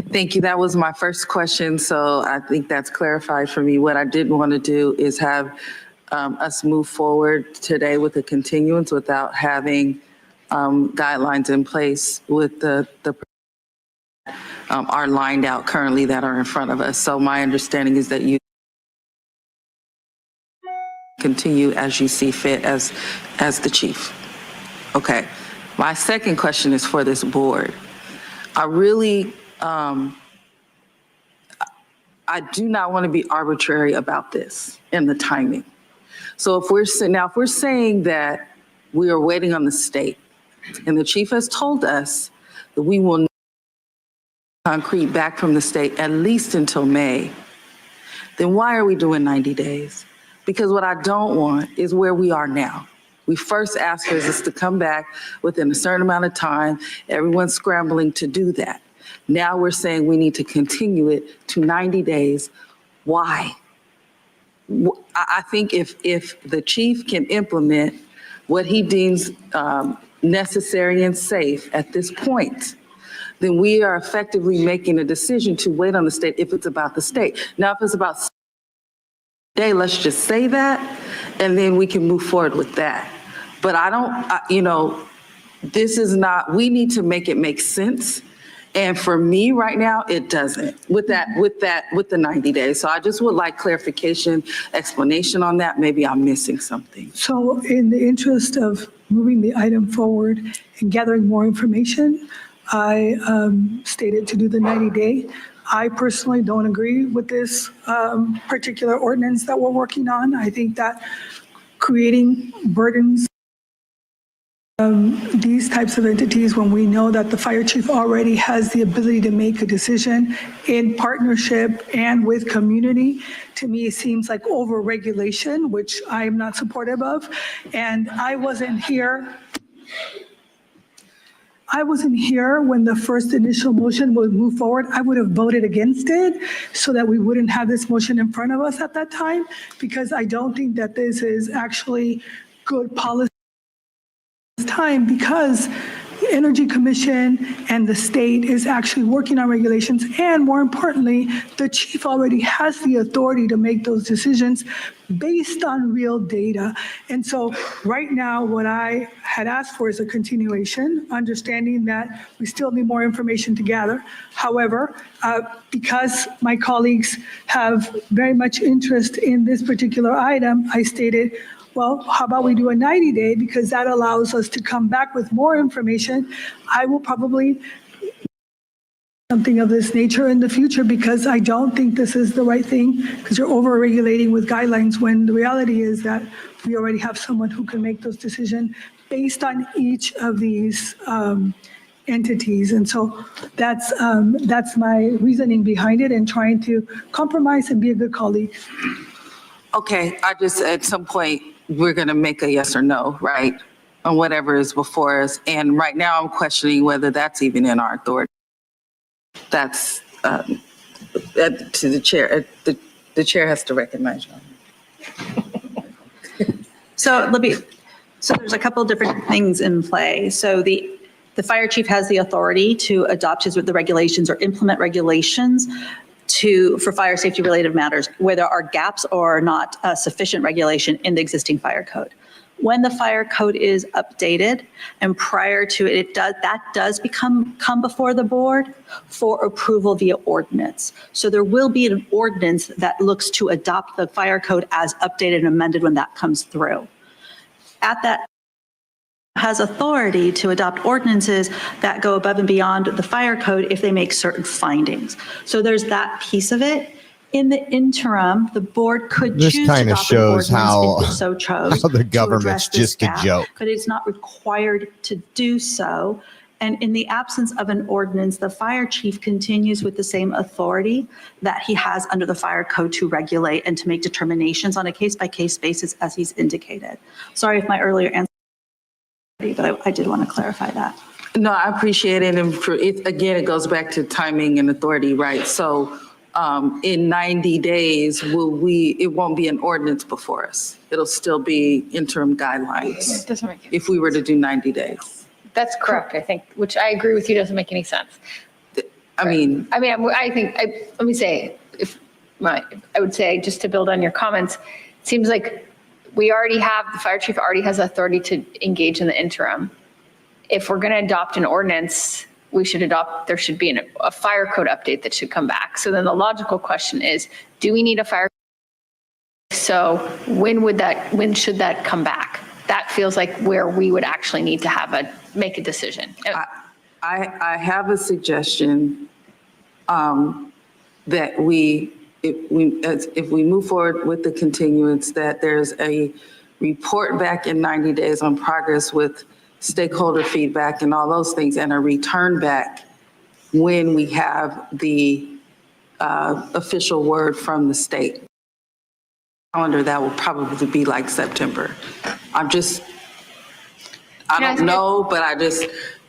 Thank you. That was my first question, so I think that's clarified for me. What I didn't want to do is have us move forward today with a continuance without having guidelines in place with the are lined out currently that are in front of us. So my understanding is that you continue as you see fit as the chief. Okay. My second question is for this board. I really, I do not want to be arbitrary about this and the timing. So if we're saying that we are waiting on the state, and the chief has told us that we will not concrete back from the state at least until May, then why are we doing 90 days? Because what I don't want is where we are now. We first asked for this to come back within a certain amount of time. Everyone's scrambling to do that. Now we're saying we need to continue it to 90 days. Why? I think if the chief can implement what he deems necessary and safe at this point, then we are effectively making a decision to wait on the state if it's about the state. Now, if it's about day, let's just say that, and then we can move forward with that. But I don't, this is not, we need to make it make sense. And for me right now, it doesn't with the 90 days. So I just would like clarification, explanation on that. Maybe I'm missing something. So in the interest of moving the item forward and gathering more information, I stated to do the 90-day. I personally don't agree with this particular ordinance that we're working on. I think that creating burdens these types of entities, when we know that the fire chief already has the ability to make a decision in partnership and with community, to me it seems like over-regulation, which I am not supportive of. And I wasn't here when the first initial motion would move forward. I would have voted against it so that we wouldn't have this motion in front of us at that time, because I don't think that this is actually good policy time, because the Energy Commission and the state is actually working on regulations, and more importantly, the chief already has the authority to make those decisions based on real data. And so right now, what I had asked for is a continuation, understanding that we still need more information to gather. However, because my colleagues have very much interest in this particular item, I stated, well, how about we do a 90-day, because that allows us to come back with more information. I will probably something of this nature in the future, because I don't think this is the right thing, because you're over-regulating with guidelines when the reality is that we already have someone who can make those decisions based on each of these entities. And so that's my reasoning behind it, and trying to compromise and be a good colleague. Okay, I just, at some point, we're going to make a yes or no, right? on whatever is before us. And right now I'm questioning whether that's even in our authority. That's to the chair. The chair has to recognize you. So there's a couple different things in play. So the fire chief has the authority to adopt the regulations or implement regulations for fire safety related matters where there are gaps or not sufficient regulation in the existing fire code. When the fire code is updated and prior to it, that does come before the board for approval via ordinance. So there will be an ordinance that looks to adopt the fire code as updated and amended when that comes through. At that has authority to adopt ordinances that go above and beyond the fire code if they make certain findings. So there's that piece of it. In the interim, the board could choose to kind of adopt an shows ordinance if it so chose how the government's just a joke. But it's not required to do so. And in the absence of an ordinance, the fire chief continues with the same authority that he has under the fire code to regulate and to make determinations on a case-by-case basis as he's indicated. Sorry if my earlier answer, but I did want to clarify that. No, I appreciate it. And again, it goes back to timing and authority, right? So in 90 days, it won't be an ordinance before us. It'll still be interim guidelines. It doesn't make if we were to do 90 days. That's correct, I think, which I agree with you doesn't make any sense. I mean, let me say, I would say, just to build on your comments, it seems like the fire chief already has authority to engage in the interim. If we're going to adopt an ordinance, there should be a fire code update that should come back. So then the logical question is, do we need a fire code? So when should that come back? That feels like where we would actually need to make a decision. I have a suggestion that if we move forward with the continuance, that there's a report back in 90 days on progress with stakeholder feedback and all those things, and a return back when we have the official word from the state. Calendar, that will probably be like September. I don't know, but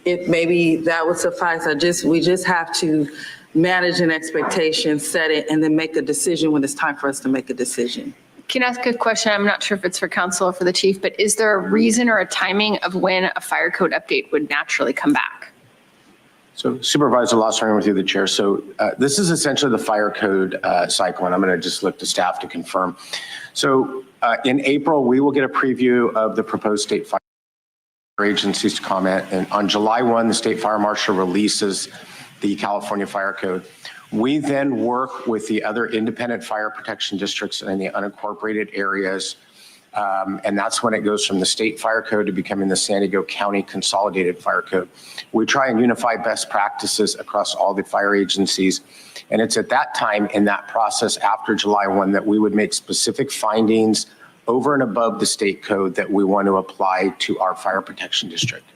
maybe that would suffice. We just have to manage an expectation, set it, and then make a decision when it's time for us to make a decision. Can I ask a question? I'm not sure if it's for council or for the chief, but is there a reason or a timing of when a fire code update would naturally come back? So Supervisor Losser, with you, the chair. So this is essentially the fire code cycle, and I'm going to just look to staff to confirm. So in April, we will get a preview of the proposed state fire agencies to comment. And on July 1, the state fire marshal releases the California fire code. We then work with the other independent fire protection districts in the unincorporated areas. And that's when it goes from the state fire code to becoming the San Diego County Consolidated Fire Code. We try and unify best practices across all the fire agencies. And it's at that time in that process after July 1 that we would make specific findings over and above the state code that we want to apply to our fire protection district.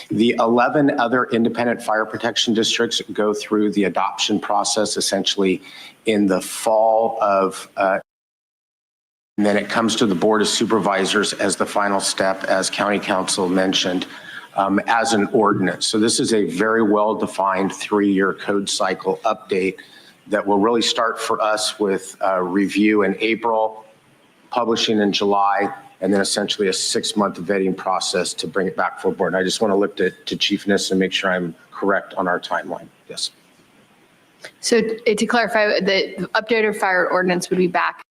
The 11 other independent fire protection districts go through the adoption process essentially in the fall of and then it comes to the Board of Supervisors as the final step, as County Council mentioned, as an ordinance. So this is a very well-defined 3-year code cycle update that will really start for us with review in April, publishing in July, and then essentially a 6-month vetting process to bring it back full board. And I just want to look to Chief Niss and make sure I'm correct on our timeline. Yes. So to clarify, the updated fire ordinance would be back.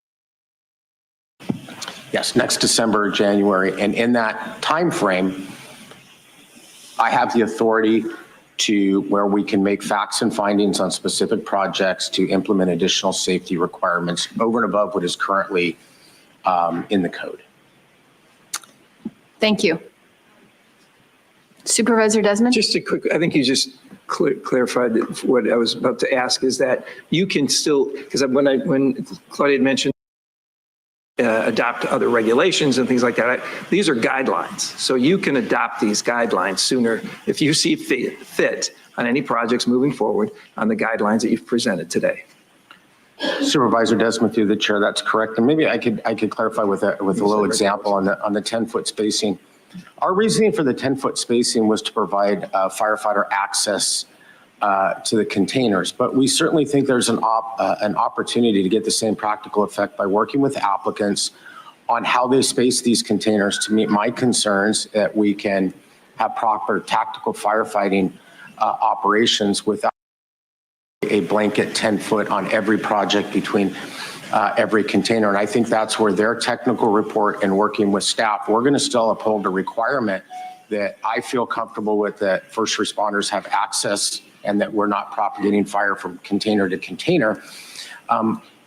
Yes, next December, January. And in that time frame, I have the authority to where we can make facts and findings on specific projects to implement additional safety requirements over and above what is currently in the code. Thank you. Supervisor Desmond? Just a quick, I think you just clarified what I was about to ask is that you can still, because when Claudia had mentioned adopt other regulations and things like that. These are guidelines. So you can adopt these guidelines sooner if you see fit on any projects moving forward on the guidelines that you've presented today. Supervisor Desmond, through the chair, that's correct. And maybe I could clarify with a little example on the 10-foot spacing. Our reasoning for the 10-foot spacing was to provide firefighter access to the containers, but we certainly think there's an opportunity to get the same practical effect by working with applicants on how they space these containers to meet my concerns that we can have proper tactical firefighting operations without a blanket 10-foot on every project between every container. And I think that's where their technical report and working with staff, we're going to still uphold a requirement that I feel comfortable with, that first responders have access and that we're not propagating fire from container to container.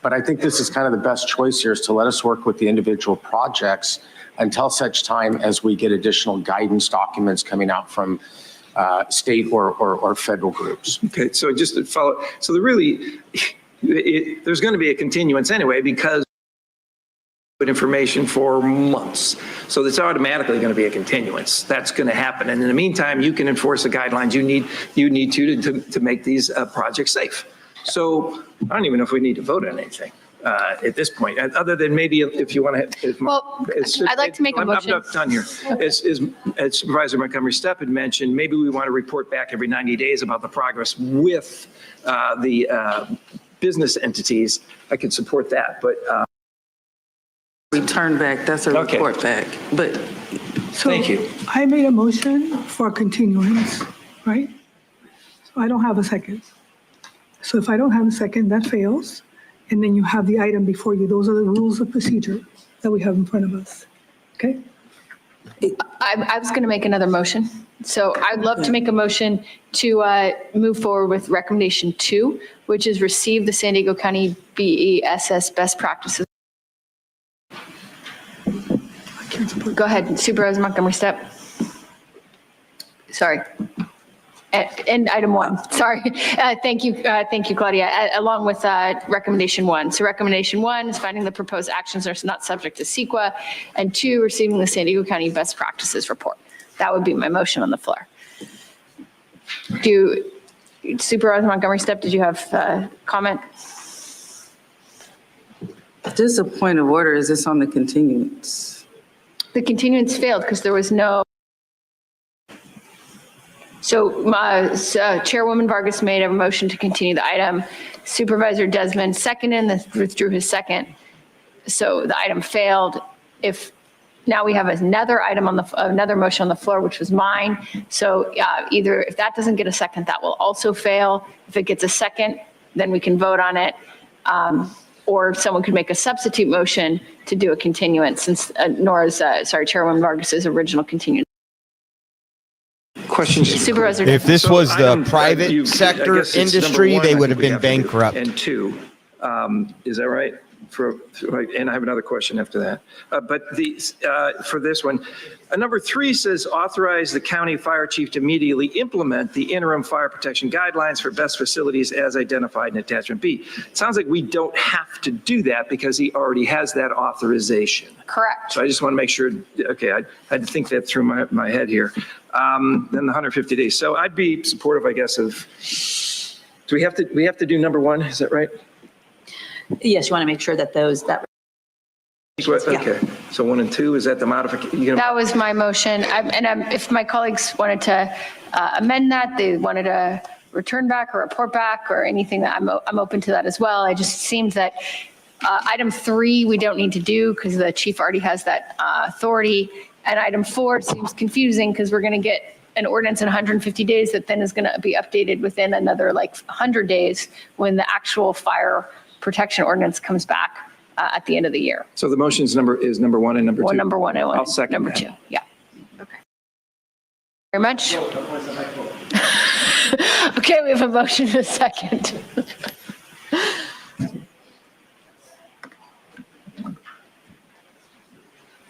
But I think this is kind of the best choice here, is to let us work with the individual projects until such time as we get additional guidance documents coming out from state or federal groups. Okay, so just to follow, so there's going to be a continuance anyway, because information for months. So it's automatically going to be a continuance. That's going to happen. And in the meantime, you can enforce the guidelines you need to make these projects safe. So I don't even know if we need to vote on anything at this point, other than maybe if you want to. Well, I'd like to make a motion. I'm not done here. As Supervisor Montgomery Stepp had mentioned, maybe we want to report back every 90 days about the progress with the business entities. I could support that, but. Return back, that's a report back, but. So thank you. I made a motion for continuance, right? So I don't have a second. So if I don't have a second, that fails. And then you have the item before you. Those are the rules of procedure that we have in front of us. Okay? I was going to make another motion. So I'd love to make a motion to move forward with recommendation 2, which is receive the San Diego County BESS best practices. Go ahead, Supervisor Montgomery Stepp. Sorry. And item 1, sorry. Thank you, Claudia, along with recommendation 1. So recommendation 1 is finding the proposed actions are not subject to CEQA, and 2, receiving the San Diego County best practices report. That would be my motion on the floor. Supervisor Montgomery Stepp, did you have a comment? Just a point of order, is this on the continuance? The continuance failed because there was no. So Chairwoman Vargas made a motion to continue the item. Supervisor Desmond seconded and withdrew his second. So the item failed. If now we have another item on another motion on the floor, which was mine. So either if that doesn't get a second, that will also fail. If it gets a second, then we can vote on it. Or someone could make a substitute motion to do a continuance, since Chairwoman Vargas's original continuance. Questions? Supervisor. If this was the private sector industry, they would have been bankrupt. And 2, is that right? And I have another question after that. But for this one, number 3 says authorize the county fire chief to immediately implement the interim fire protection guidelines for best facilities as identified in attachment B. It sounds like we don't have to do that because he already has that authorization. Correct. So I just want to make sure. Okay, I had to think that through my head here. Then the 150 days. So I'd be supportive, I guess, of. Do we have to do number 1? Is that right? Yes, you want to make sure that Okay, so 1 and 2, is that the modification? That was my motion. If my colleagues wanted to amend that, they wanted to return back or report back or anything, that I'm open to that as well. It just seems that item 3 we don't need to do because the chief already has that authority. And item 4 seems confusing because we're going to get an ordinance in 150 days that then is going to be updated within another 100 days when the actual fire protection ordinance comes back at the end of the year. So the motion's number 1 and number 2? Well, number 1 and I'll second number that. 2. Yeah. Okay. Very much. Okay, we have a motion and a second.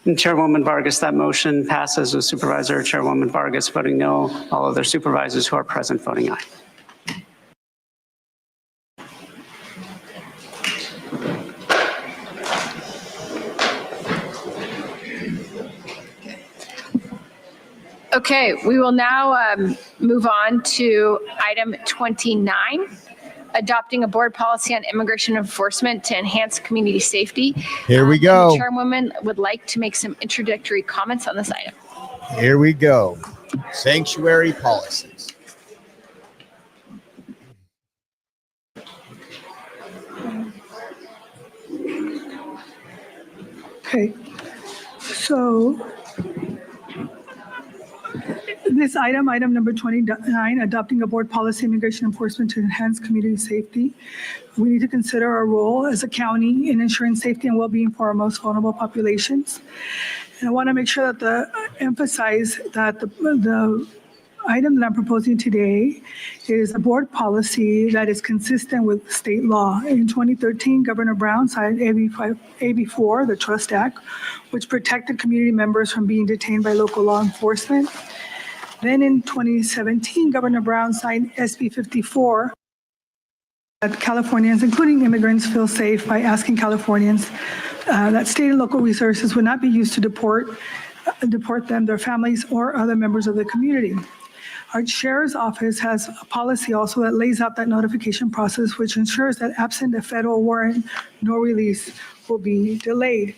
And Chairwoman Vargas, that motion passes with Supervisor Chairwoman Vargas voting no, all other supervisors who are present voting aye. Okay, we will now move on to item 29, adopting a board policy on immigration enforcement to enhance community safety. Here we go. The chairwoman would like to make some introductory comments on this item. Here we go. Sanctuary policies. Okay, so this item number 29, adopting a board policy, immigration enforcement to enhance community safety. We need to consider our role as a county in ensuring safety and well-being for our most vulnerable populations. And I want to make sure that emphasize that the item that I'm proposing today is a board policy that is consistent with state law. In 2013, Governor Brown signed AB 4, the Trust Act, which protected community members from being detained by local law enforcement. Then in 2017, Governor Brown signed SB 54, that Californians, including immigrants, feel safe by asking Californians that state and local resources would not be used to deport them, their families, or other members of the community. Our Sheriff's Office has a policy also that lays out that notification process, which ensures that absent a federal warrant, no release will be delayed.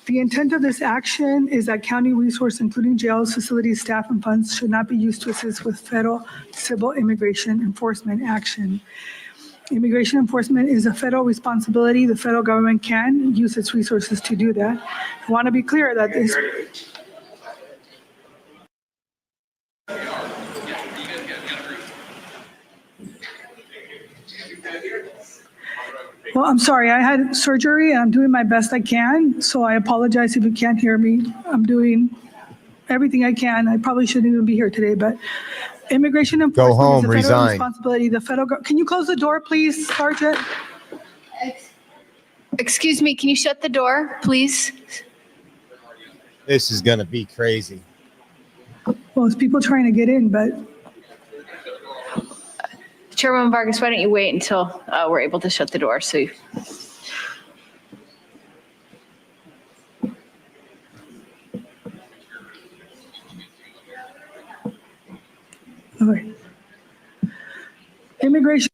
The intent of this action is that county resources, including jails, facilities, staff, and funds, should not be used to assist with federal civil immigration enforcement action. Immigration enforcement is a federal responsibility. The federal government can use its resources to do that. I want to be clear that this. Well, I'm sorry, I had surgery and I'm doing my best I can, so I apologize if you can't hear me. I'm doing everything I can. I probably shouldn't even be here today, but immigration enforcement Go home, is a federal resign. responsibility. The federal can you close the door, please, Sergeant? Excuse me, can you shut the door, please? This is going to be crazy. Well, it's people trying to get in, but. Chairwoman Vargas, why don't you wait until we're able to shut the door? So. Okay. Immigration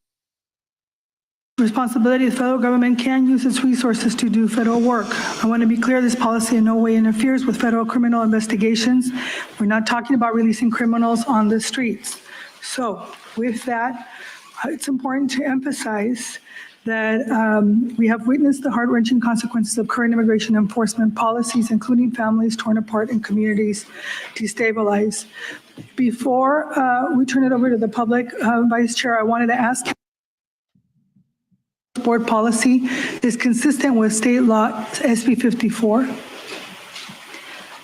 responsibility, the federal government can use its resources to do federal work. I want to be clear, this policy in no way interferes with federal criminal investigations. We're not talking about releasing criminals on the streets. So with that, it's important to emphasize that we have witnessed the heart-wrenching consequences of current immigration enforcement policies, including families torn apart and communities destabilized. Before we turn it over to the public, Vice Chair, I wanted to ask, board policy is consistent with state law SB 54?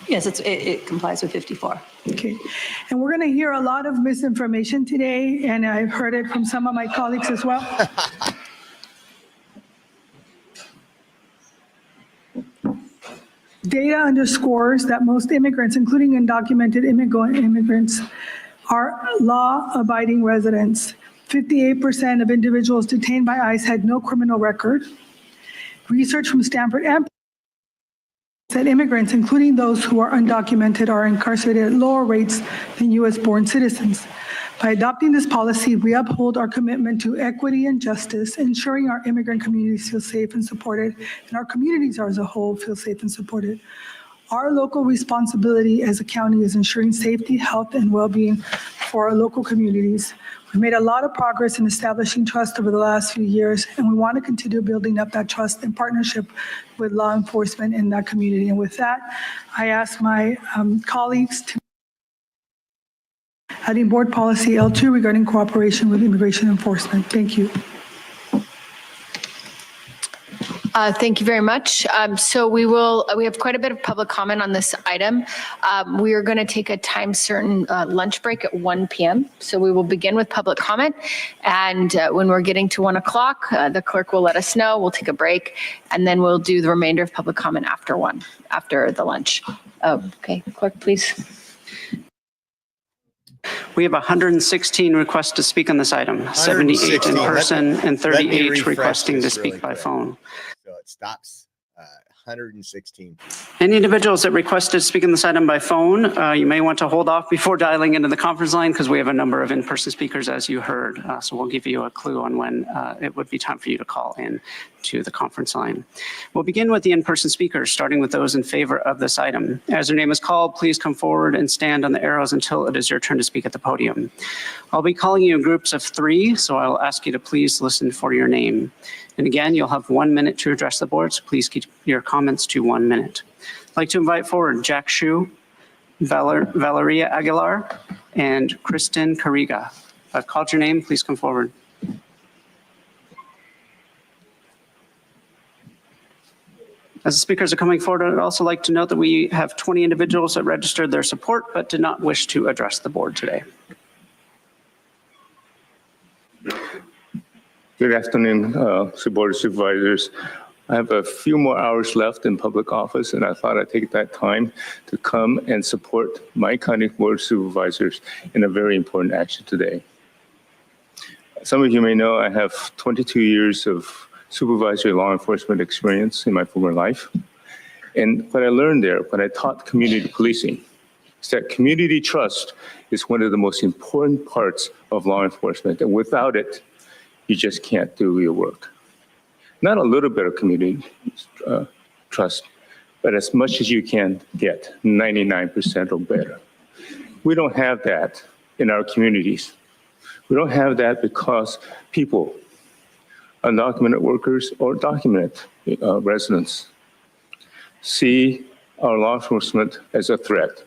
Yes, it complies with 54. Okay, and we're going to hear a lot of misinformation today, and I've heard it from some of my colleagues as well. Data underscores that most immigrants, including undocumented immigrants, are law-abiding residents. 58% of individuals detained by ICE had no criminal record. Research from Stanford and that immigrants, including those who are undocumented, are incarcerated at lower rates than U.S.-born citizens. By adopting this policy, we uphold our commitment to equity and justice, ensuring our immigrant communities feel safe and supported, and our communities as a whole feel safe and supported. Our local responsibility as a county is ensuring safety, health, and well-being for our local communities. We've made a lot of progress in establishing trust over the last few years, and we want to continue building up that trust in partnership with law enforcement in that community. And with that, I ask my colleagues to adding board policy L2 regarding cooperation with immigration enforcement. Thank you. Thank you very much. So we have quite a bit of public comment on this item. We are going to take a time certain lunch break at 1 p.m. So we will begin with public comment. And when we're getting to 1 o'clock, the clerk will let us know. We'll take a break and then we'll do the remainder of public comment after the lunch. Okay, clerk, please. We have 116 requests to speak on this item, 78 in person and 38 requesting to speak by phone. So it stops 116. Any individuals that requested to speak on this item by phone, you may want to hold off before dialing into the conference line because we have a number of in-person speakers, as you heard. So we'll give you a clue on when it would be time for you to call in to the conference line. We'll begin with the in-person speakers, starting with those in favor of this item. As your name is called, please come forward and stand on the arrows until it is your turn to speak at the podium. I'll be calling you in groups of 3, so I'll ask you to please listen for your name. And again, you'll have 1 minute to address the board, so please keep your comments to 1 minute. I'd like to invite forward Jack Shu, Valeria Aguilar, and Kristen Carriga. If I've called your name, please come forward. As the speakers are coming forward, I'd also like to note that we have 20 individuals that registered their support but did not wish to address the board today. Good afternoon, Board of Supervisors. I have a few more hours left in public office, and I thought I'd take that time to come and support my county Board of Supervisors in a very important action today. Some of you may know I have 22 years of supervisory law enforcement experience in my former life. And what I learned there, when I taught community policing, is that community trust is one of the most important parts of law enforcement. And without it, you just can't do your work. Not a little bit of community trust, but as much as you can get, 99% or better. We don't have that in our communities. We don't have that because people, undocumented workers or documented residents, see our law enforcement as a threat.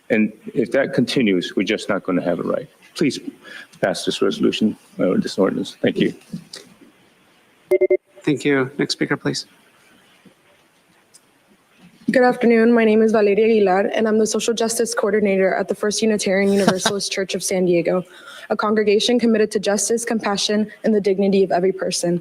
And if that continues, we're just not going to have it right. Please pass this resolution, this ordinance. Thank you. Thank you. Next speaker, please. Good afternoon. My name is Valeria Aguilar, and I'm the Social Justice Coordinator at the First Unitarian Universalist Church of San Diego, a congregation committed to justice, compassion, and the dignity of every person.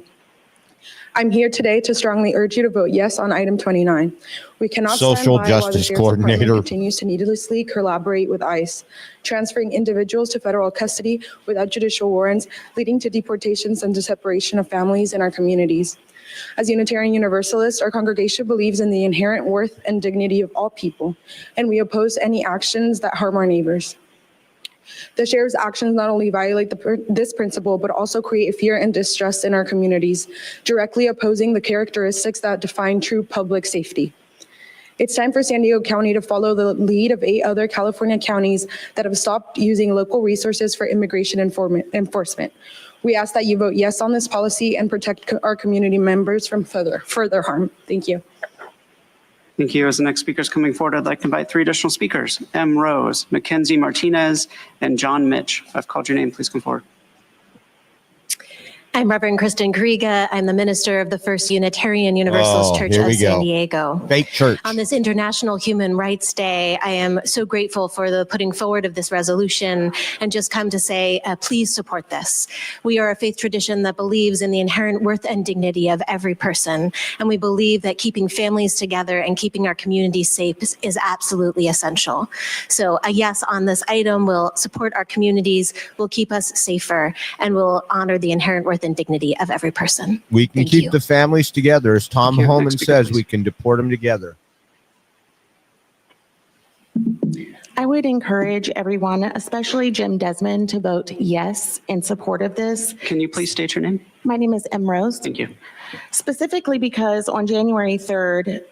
I'm here today to strongly urge you to vote yes on item 29. We cannot Social stand by Justice while the Sheriff's Coordinator Department continues to needlessly collaborate with ICE, transferring individuals to federal custody without judicial warrants, leading to deportations and the separation of families in our communities. As Unitarian Universalists, our congregation believes in the inherent worth and dignity of all people, and we oppose any actions that harm our neighbors. The sheriff's actions not only violate this principle, but also create fear and distrust in our communities, directly opposing the characteristics that define true public safety. It's time for San Diego County to follow the lead of 8 other California counties that have stopped using local resources for immigration enforcement. We ask that you vote yes on this policy and protect our community members from further harm. Thank you. Thank you. As the next speaker is coming forward, I'd like to invite 3 additional speakers, M. Rose, Mackenzie Martinez, and John Mitch. If I've called your name, please come forward. I'm Reverend Kristen Carriga. I'm the minister of the First Unitarian Universalist Church of San Diego. Fake church. On this International Human Rights Day, I am so grateful for the putting forward of this resolution and just come to say, please support this. We are a faith tradition that believes in the inherent worth and dignity of every person. And we believe that keeping families together and keeping our communities safe is absolutely essential. So a yes on this item will support our communities, will keep us safer, and will honor the inherent worth and dignity of every person. We can keep the families together. As Tom Thank you. Homan Next speaker, says, please. we can deport them together. I would encourage everyone, especially Jim Desmond, to vote yes in support of this. Can you please state your name? My name is M. Rose. Thank you. Specifically because on January 3rd,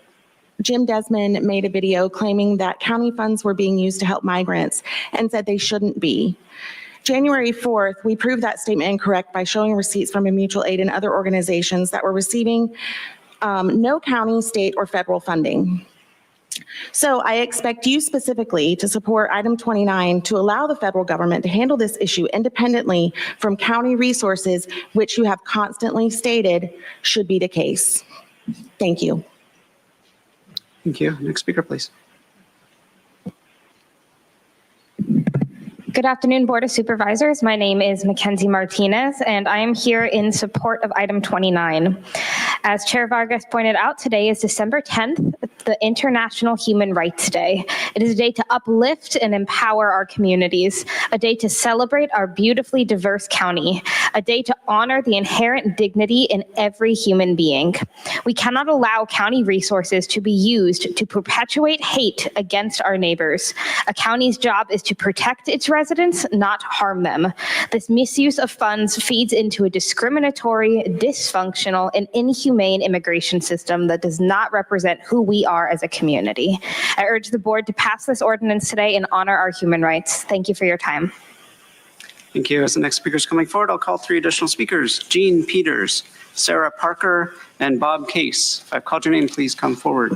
Jim Desmond made a video claiming that county funds were being used to help migrants and said they shouldn't be. January 4th, we proved that statement incorrect by showing receipts from a mutual aid and other organizations that were receiving no county, state, or federal funding. So I expect you specifically to support item 29 to allow the federal government to handle this issue independently from county resources, which you have constantly stated should be the case. Thank you. Thank you. Next speaker, please. Good afternoon, Board of Supervisors. My name is Mackenzie Martinez, and I am here in support of item 29. As Chair Vargas pointed out, today is December 10th, the International Human Rights Day. It is a day to uplift and empower our communities, a day to celebrate our beautifully diverse county, a day to honor the inherent dignity in every human being. We cannot allow county resources to be used to perpetuate hate against our neighbors. A county's job is to protect its residents, not harm them. This misuse of funds feeds into a discriminatory, dysfunctional, and inhumane immigration system that does not represent who we are as a community. I urge the board to pass this ordinance today and honor our human rights. Thank you for your time. Thank you. As the next speaker is coming forward, I'll call 3 additional speakers: Jean Peters, Sarah Parker, and Bob Case. If I've called your name, please come forward.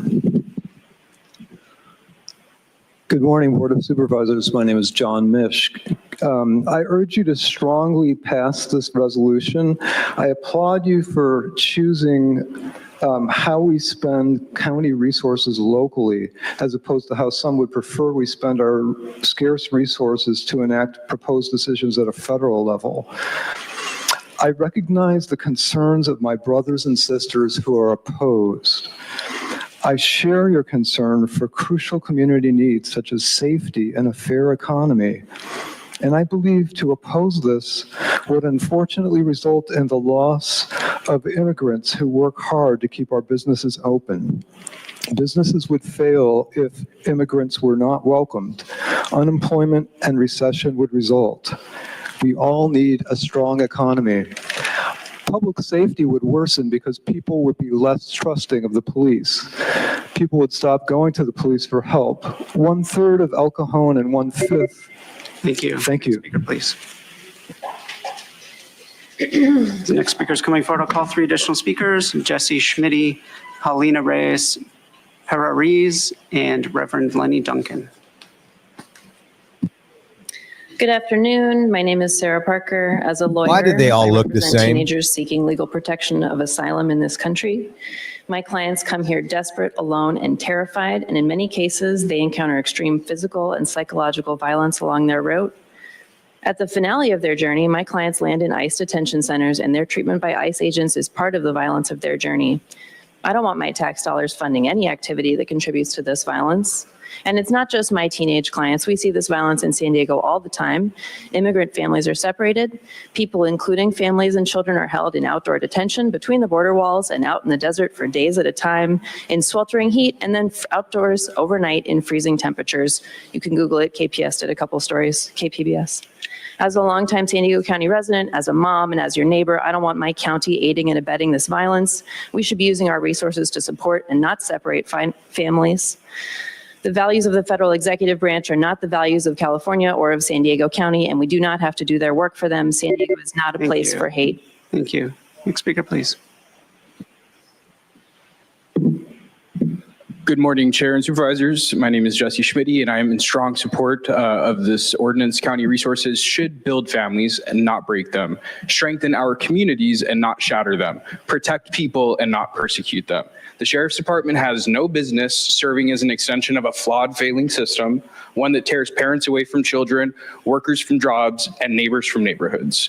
Good morning, Board of Supervisors. My name is John Mishk. I urge you to strongly pass this resolution. I applaud you for choosing how we spend county resources locally, as opposed to how some would prefer we spend our scarce resources to enact proposed decisions at a federal level. I recognize the concerns of my brothers and sisters who are opposed. I share your concern for crucial community needs such as safety and a fair economy. And I believe to oppose this would unfortunately result in the loss of immigrants who work hard to keep our businesses open. Businesses would fail if immigrants were not welcomed. Unemployment and recession would result. We all need a strong economy. Public safety would worsen because people would be less trusting of the police. People would stop going to the police for help. 1/3 of El Cajon and 1/5. Thank you. Thank you. Speaker, please. The next speaker is coming forward. I'll call 3 additional speakers: Jesse Schmitty, Paulina Reyes Herreriz, and Reverend Lenny Duncan. Good afternoon. My name is Sarah Parker. As a lawyer, Why do they all I look the represent same? teenagers seeking legal protection of asylum in this country. My clients come here desperate, alone, and terrified, and in many cases, they encounter extreme physical and psychological violence along their route. At the finale of their journey, my clients land in ICE detention centers, and their treatment by ICE agents is part of the violence of their journey. I don't want my tax dollars funding any activity that contributes to this violence. And it's not just my teenage clients. We see this violence in San Diego all the time. Immigrant families are separated. People, including families and children, are held in outdoor detention between the border walls and out in the desert for days at a time in sweltering heat, and then outdoors overnight in freezing temperatures. You can Google it. KPS did a couple stories, KPBS. As a longtime San Diego County resident, as a mom, and as your neighbor, I don't want my county aiding and abetting this violence. We should be using our resources to support and not separate families. The values of the federal executive branch are not the values of California or of San Diego County, and we do not have to do their work for them. San Diego is not a place for hate. Thank you. Next speaker, please. Good morning, Chair and Supervisors. My name is Jesse Schmitty, and I am in strong support of this ordinance. County resources should build families and not break them, strengthen our communities and not shatter them, protect people and not persecute them. The Sheriff's Department has no business serving as an extension of a flawed, failing system, one that tears parents away from children, workers from jobs, and neighbors from neighborhoods.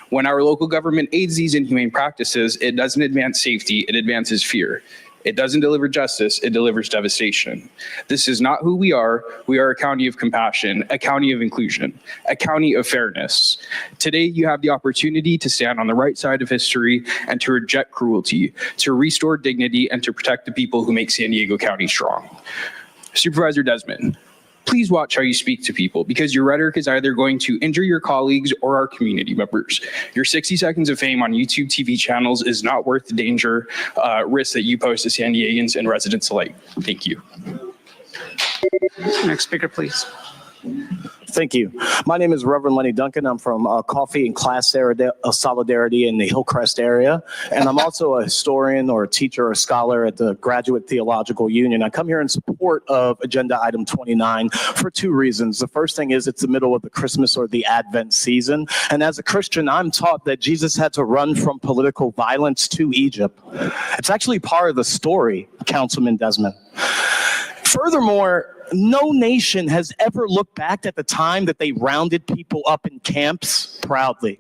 When our local government aids these inhumane practices, it doesn't advance safety, it advances fear. It doesn't deliver justice, it delivers devastation. This is not who we are. We are a county of compassion, a county of inclusion, a county of fairness. Today, you have the opportunity to stand on the right side of history and to reject cruelty, to restore dignity, and to protect the people who make San Diego County strong. Supervisor Desmond, please watch how you speak to people, because your rhetoric is either going to injure your colleagues or our community members. Your 60 seconds of fame on YouTube TV channels is not worth the danger, risk that you pose to San Diegans and residents alike. Thank you. Next speaker, please. Thank you. My name is Reverend Lenny Duncan. I'm from Coffee and Class Solidarity in the Hillcrest area. And I'm also a historian or a teacher or a scholar at the Graduate Theological Union. I come here in support of Agenda Item 29 for 2 reasons. The first thing is it's the middle of the Christmas or the Advent season. And as a Christian, I'm taught that Jesus had to run from political violence to Egypt. It's actually part of the story, Councilman Desmond. Furthermore, no nation has ever looked back at the time that they rounded people up in camps proudly.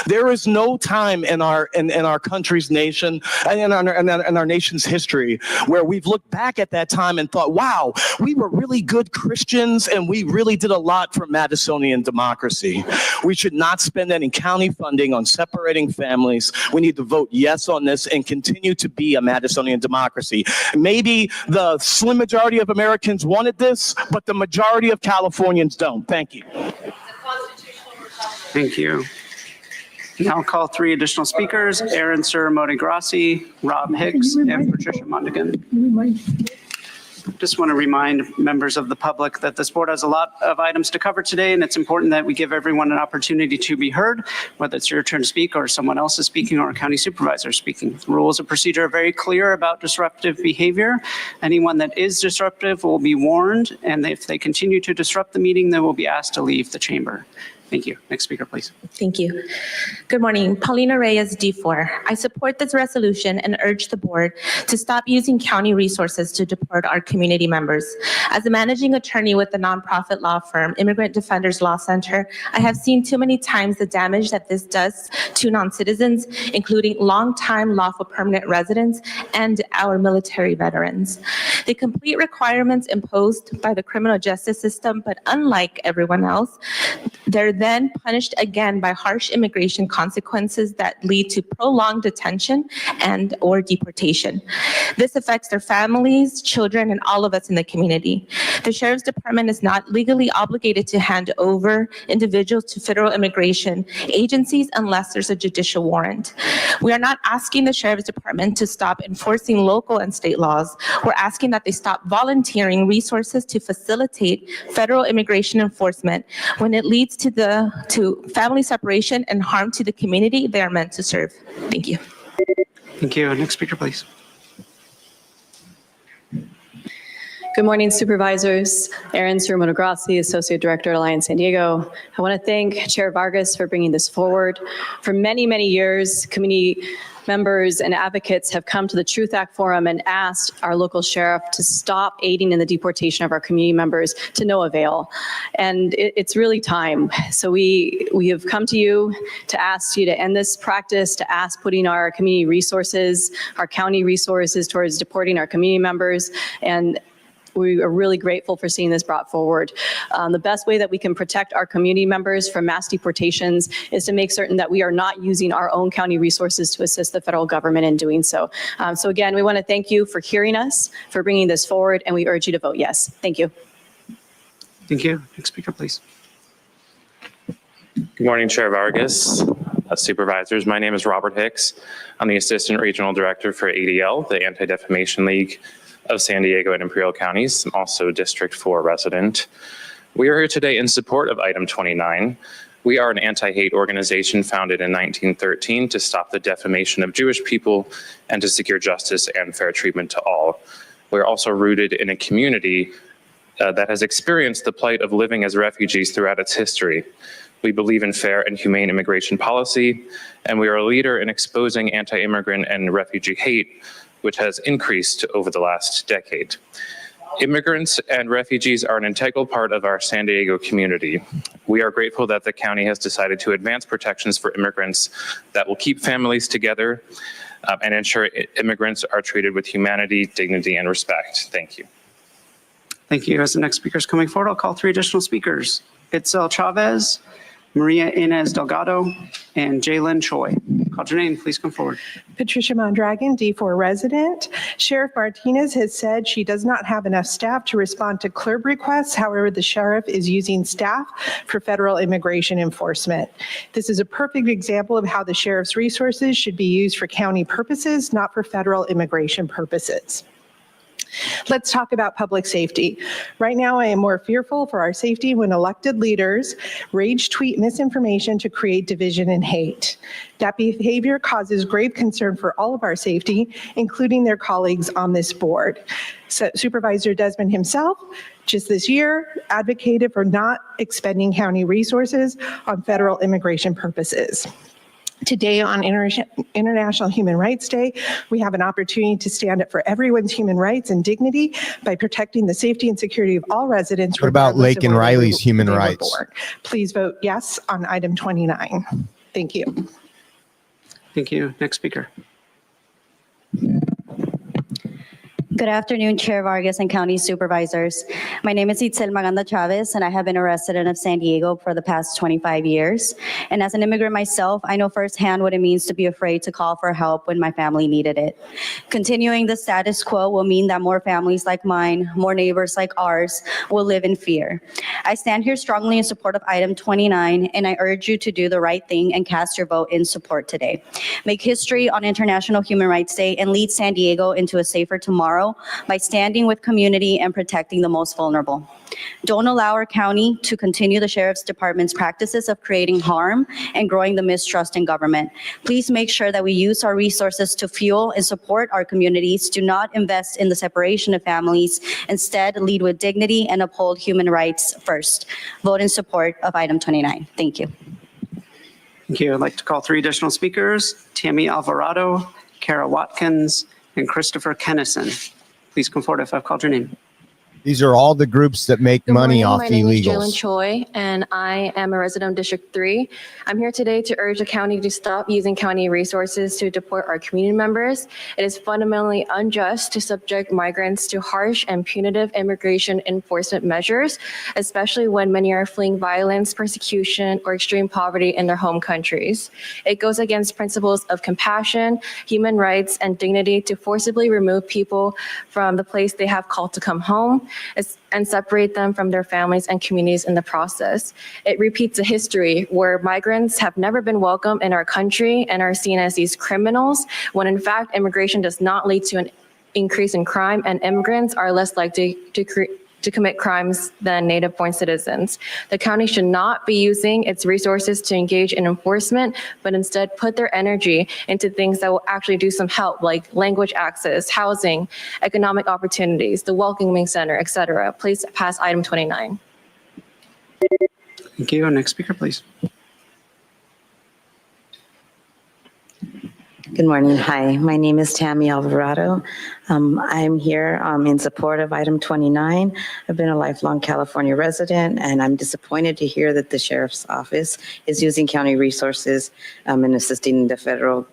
There is no time in our country's nation and in our nation's history where we've looked back at that time and thought, wow, we were really good Christians and we really did a lot for Madisonian democracy. We should not spend any county funding on separating families. We need to vote yes on this and continue to be a Madisonian democracy. Maybe the slim majority of Americans wanted this, but the majority of Californians don't. Thank you. Thank you. Now I'll call 3 additional speakers, Aaron Modigrassi, Rob Hicks, and Patricia Mondigan. Just want to remind members of the public that this board has a lot of items to cover today, and it's important that we give everyone an opportunity to be heard, whether it's your turn to speak or someone else is speaking or a county supervisor is speaking. The rules of procedure are very clear about disruptive behavior. Anyone that is disruptive will be warned, and if they continue to disrupt the meeting, they will be asked to leave the chamber. Thank you. Next speaker, please. Thank you. Good morning. Paulina Reyes, D4. I support this resolution and urge the board to stop using county resources to deport our community members. As a managing attorney with the nonprofit law firm Immigrant Defenders Law Center, I have seen too many times the damage that this does to non-citizens, including longtime lawful permanent residents and our military veterans. They complete requirements imposed by the criminal justice system, but unlike everyone else, they're then punished again by harsh immigration consequences that lead to prolonged detention and or deportation. This affects their families, children, and all of us in the community. The Sheriff's Department is not legally obligated to hand over individuals to federal immigration agencies unless there's a judicial warrant. We are not asking the Sheriff's Department to stop enforcing local and state laws. We're asking that they stop volunteering resources to facilitate federal immigration enforcement when it leads to family separation and harm to the community they are meant to serve. Thank you. Thank you. Next speaker, please. Good morning, supervisors. Aaron Modigrassi, Associate Director at Alliance San Diego. I want to thank Chair Vargas for bringing this forward. For many, many years, community members and advocates have come to the Truth Act Forum and asked our local sheriff to stop aiding in the deportation of our community members to no avail. And it's really time. So we have come to you to ask you to end this practice, to ask putting our community resources, our county resources towards deporting our community members. And we are really grateful for seeing this brought forward. The best way that we can protect our community members from mass deportations is to make certain that we are not using our own county resources to assist the federal government in doing so. So again, we want to thank you for hearing us, for bringing this forward, and we urge you to vote yes. Thank you. Thank you. Next speaker, please. Good morning, Chair Vargas, supervisors. My name is Robert Hicks. I'm the Assistant Regional Director for ADL, the Anti-Defamation League of San Diego and Imperial Counties. I'm also District 4 resident. We are here today in support of item 29. We are an anti-hate organization founded in 1913 to stop the defamation of Jewish people and to secure justice and fair treatment to all. We're also rooted in a community that has experienced the plight of living as refugees throughout its history. We believe in fair and humane immigration policy, and we are a leader in exposing anti-immigrant and refugee hate, which has increased over the last decade. Immigrants and refugees are an integral part of our San Diego community. We are grateful that the county has decided to advance protections for immigrants that will keep families together and ensure immigrants are treated with humanity, dignity, and respect. Thank you. Thank you. As the next speaker is coming forward, I'll call 3 additional speakers. Itzel Chavez, Maria Inez Delgado, and Jalen Choi. Call your name, please come forward. Patricia Mondragon, D4 resident. Sheriff Martinez has said she does not have enough staff to respond to CLRB requests. However, the sheriff is using staff for federal immigration enforcement. This is a perfect example of how the sheriff's resources should be used for county purposes, not for federal immigration purposes. Let's talk about public safety. Right now, I am more fearful for our safety when elected leaders rage tweet misinformation to create division and hate. That behavior causes grave concern for all of our safety, including their colleagues on this board. So Supervisor Desmond himself, just this year, advocated for not expending county resources on federal immigration purposes. Today on International Human Rights Day, we have an opportunity to stand up for everyone's human rights and dignity by protecting the safety and security of all residents. What about Lake and Riley's human rights? Please vote yes on item 29. Thank you. Thank you. Next speaker. Good afternoon, Chair Vargas and County Supervisors. My name is Itzel Maganda Chavez, and I have been a resident of San Diego for the past 25 years. And as an immigrant myself, I know firsthand what it means to be afraid to call for help when my family needed it. Continuing the status quo will mean that more families like mine, more neighbors like ours, will live in fear. I stand here strongly in support of item 29, and I urge you to do the right thing and cast your vote in support today. Make history on International Human Rights Day and lead San Diego into a safer tomorrow by standing with community and protecting the most vulnerable. Don't allow our county to continue the Sheriff's Department's practices of creating harm and growing the mistrust in government. Please make sure that we use our resources to fuel and support our communities. Do not invest in the separation of families. Instead, lead with dignity and uphold human rights first. Vote in support of item 29. Thank you. Thank you. I'd like to call 3 additional speakers, Tammy Alvarado, Kara Watkins, and Christopher Kennison. Please come forward if I've called your name. These are all the groups that make money off My name is Jalen illegals. Choi, and I am a resident of District 3. I'm here today to urge the county to stop using county resources to deport our community members. It is fundamentally unjust to subject migrants to harsh and punitive immigration enforcement measures, especially when many are fleeing violence, persecution, or extreme poverty in their home countries. It goes against principles of compassion, human rights, and dignity to forcibly remove people from the place they have called to come home and separate them from their families and communities in the process. It repeats a history where migrants have never been welcome in our country and are seen as these criminals, when in fact immigration does not lead to an increase in crime, and immigrants are less likely to commit crimes than native-born citizens. The county should not be using its resources to engage in enforcement, but instead put their energy into things that will actually do some help, like language access, housing, economic opportunities, the welcoming center, et cetera. Please pass item 29. Thank you. Next speaker, please. Good morning. Hi, my name is Tammy Alvarado. I'm here in support of item 29. I've been a lifelong California resident, and I'm disappointed to hear that the Sheriff's Office is using county resources in assisting the federal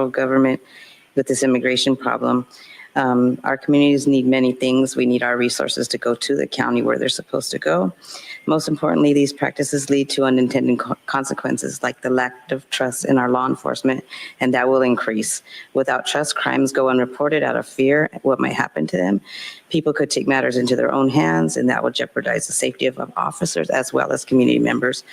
government with this immigration problem. Our communities need many things. We need our resources to go to the county where they're supposed to go. Most importantly, these practices lead to unintended consequences like the lack of trust in our law enforcement, and that will increase. Without trust, crimes go unreported out of fear at what might happen to them. People could take matters into their own hands, and that will jeopardize the safety of officers as well as community members.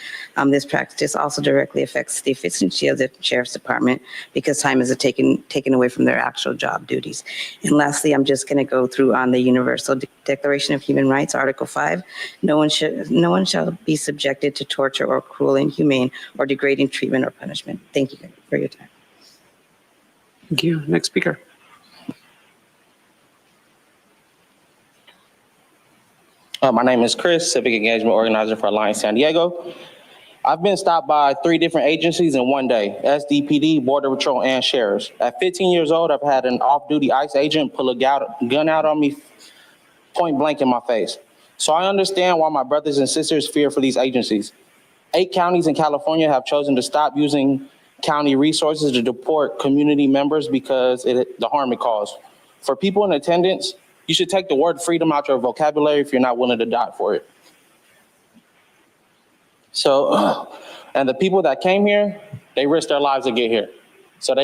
This practice also directly affects the efficiency of the Sheriff's Department because time is taken away from their actual job duties. And lastly, I'm just going to go through on the Universal Declaration of Human Rights, Article 5. No one shall be subjected to torture or cruel, inhumane, or degrading treatment or punishment. Thank you for your time. Thank you. Next speaker. My name is Chris, Civic Engagement Organizer for Alliance San Diego. I've been stopped by 3 different agencies in one day: SDPD, Border Patrol, and Sheriffs. At 15 years old, I've had an off-duty ICE agent pull a gun out on me point blank in my face. So I understand why my brothers and sisters fear for these agencies. 8 counties in California have chosen to stop using county resources to deport community members because the harm it caused. For people in attendance, you should take the word freedom out your vocabulary if you're not willing to die for it. So, and the people that came here, they risked their lives to get here. So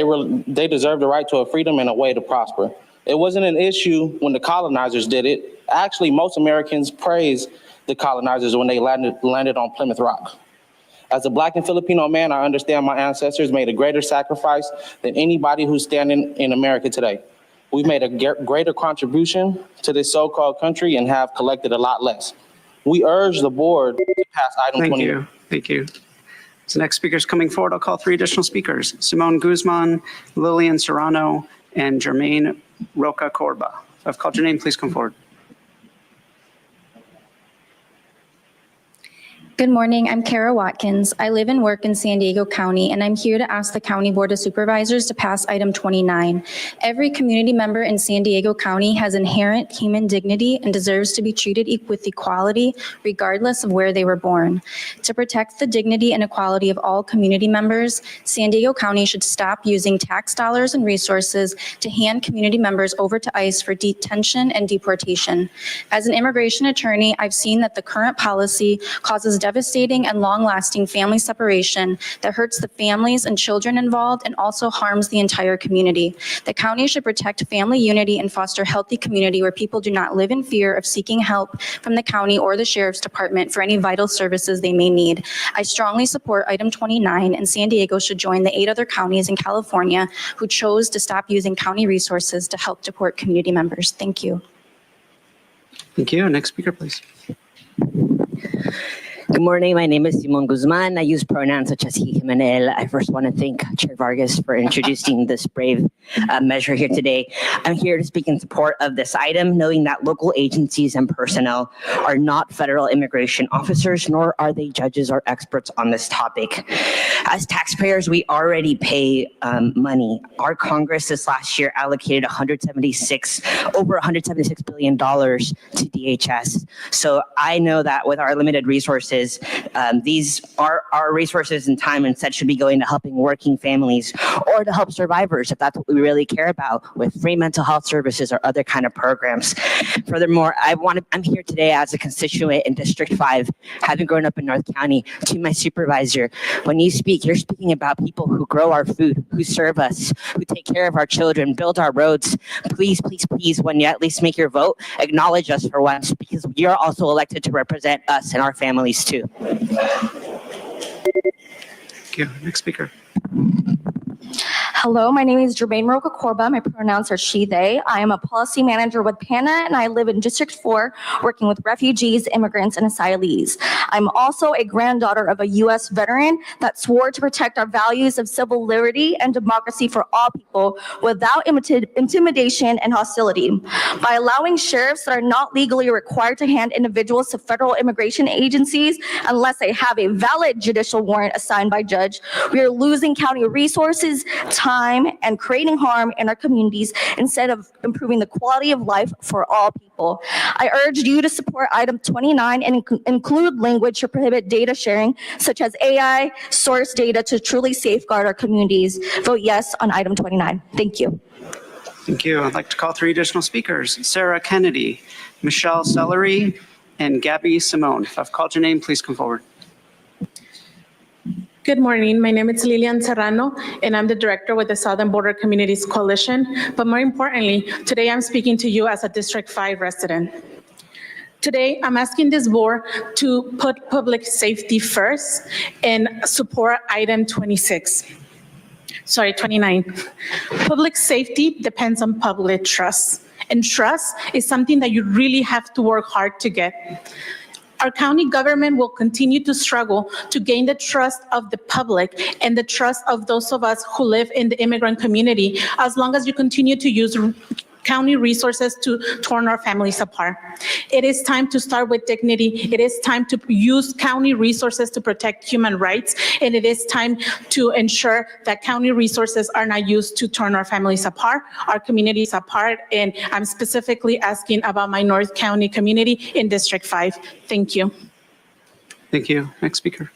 they deserve the right to a freedom and a way to prosper. It wasn't an issue when the colonizers did it. Actually, most Americans praise the colonizers when they landed on Plymouth Rock. As a Black and Filipino man, I understand my ancestors made a greater sacrifice than anybody who's standing in America today. We've made a greater contribution to this so-called country and have collected a lot less. We urge the board to pass item 20. Thank you. So next speaker's coming forward. I'll call 3 additional speakers: Simone Guzman, Lillian Serrano, and Jermaine Roca Corba. If I've called your name, please come forward. Good morning, I'm Kara Watkins. I live and work in San Diego County, and I'm here to ask the County Board of Supervisors to pass item 29. Every community member in San Diego County has inherent human dignity and deserves to be treated with equality regardless of where they were born. To protect the dignity and equality of all community members, San Diego County should stop using tax dollars and resources to hand community members over to ICE for detention and deportation. As an immigration attorney, I've seen that the current policy causes devastating and long-lasting family separation that hurts the families and children involved and also harms the entire community. The county should protect family unity and foster a healthy community where people do not live in fear of seeking help from the county or the sheriff's department for any vital services they may need. I strongly support item 29, and San Diego should join the 8 other counties in California who chose to stop using county resources to help deport community members. Thank you. Thank you. Next speaker, please. Good morning. My name is Simon Guzman. I use pronouns such as he, him, and él. I first want to thank Chair Vargas for introducing this brave measure here today. I'm here to speak in support of this item, knowing that local agencies and personnel are not federal immigration officers, nor are they judges or experts on this topic. As taxpayers, we already pay money. Our Congress this last year allocated over $176 billion to DHS. So I know that with our limited resources, these are our resources and time instead should be going to helping working families or to help survivors if that's what we really care about with free mental health services or other kind of programs. Furthermore, I'm here today as a constituent in District 5, having grown up in North County. To my supervisor, when you speak, you're speaking about people who grow our food, who serve us, who take care of our children, build our roads. Please, please, please, when you at least make your vote, acknowledge us for once, because you're also elected to represent us and our families too. Thank you. Next speaker. Hello, my name is Jermaine Roca Corba. My pronouns are she, they. I am a policy manager with PANA, and I live in District 4, working with refugees, immigrants, and asylees. I'm also a granddaughter of a U.S. veteran that swore to protect our values of civil liberty and democracy for all people without intimidation and hostility. By allowing sheriffs that are not legally required to hand individuals to federal immigration agencies unless they have a valid judicial warrant assigned by judge, we are losing county resources, time, and creating harm in our communities instead of improving the quality of life for all people. I urge you to support item 29 and include language to prohibit data sharing, such as AI source data, to truly safeguard our communities. Vote yes on item 29. Thank you. Thank you. I'd like to call 3 additional speakers: Sarah Kennedy, Michelle Sellery, and Gabby Simone. If I've called your name, please come forward. Good morning. My name is Lilian Serrano, and I'm the director with the Southern Border Communities Coalition. But more importantly, today I'm speaking to you as a District 5 resident. Today, I'm asking this board to put public safety first and support item 29. Public safety depends on public trust, and trust is something that you really have to work hard to get. Our county government will continue to struggle to gain the trust of the public and the trust of those of us who live in the immigrant community as long as you continue to use county resources to torn our families apart. It is time to start with dignity. It is time to use county resources to protect human rights, and it is time to ensure that county resources are not used to turn our families apart, our communities apart, and I'm specifically asking about my North County community in District 5. Thank you. Thank you. Next speaker.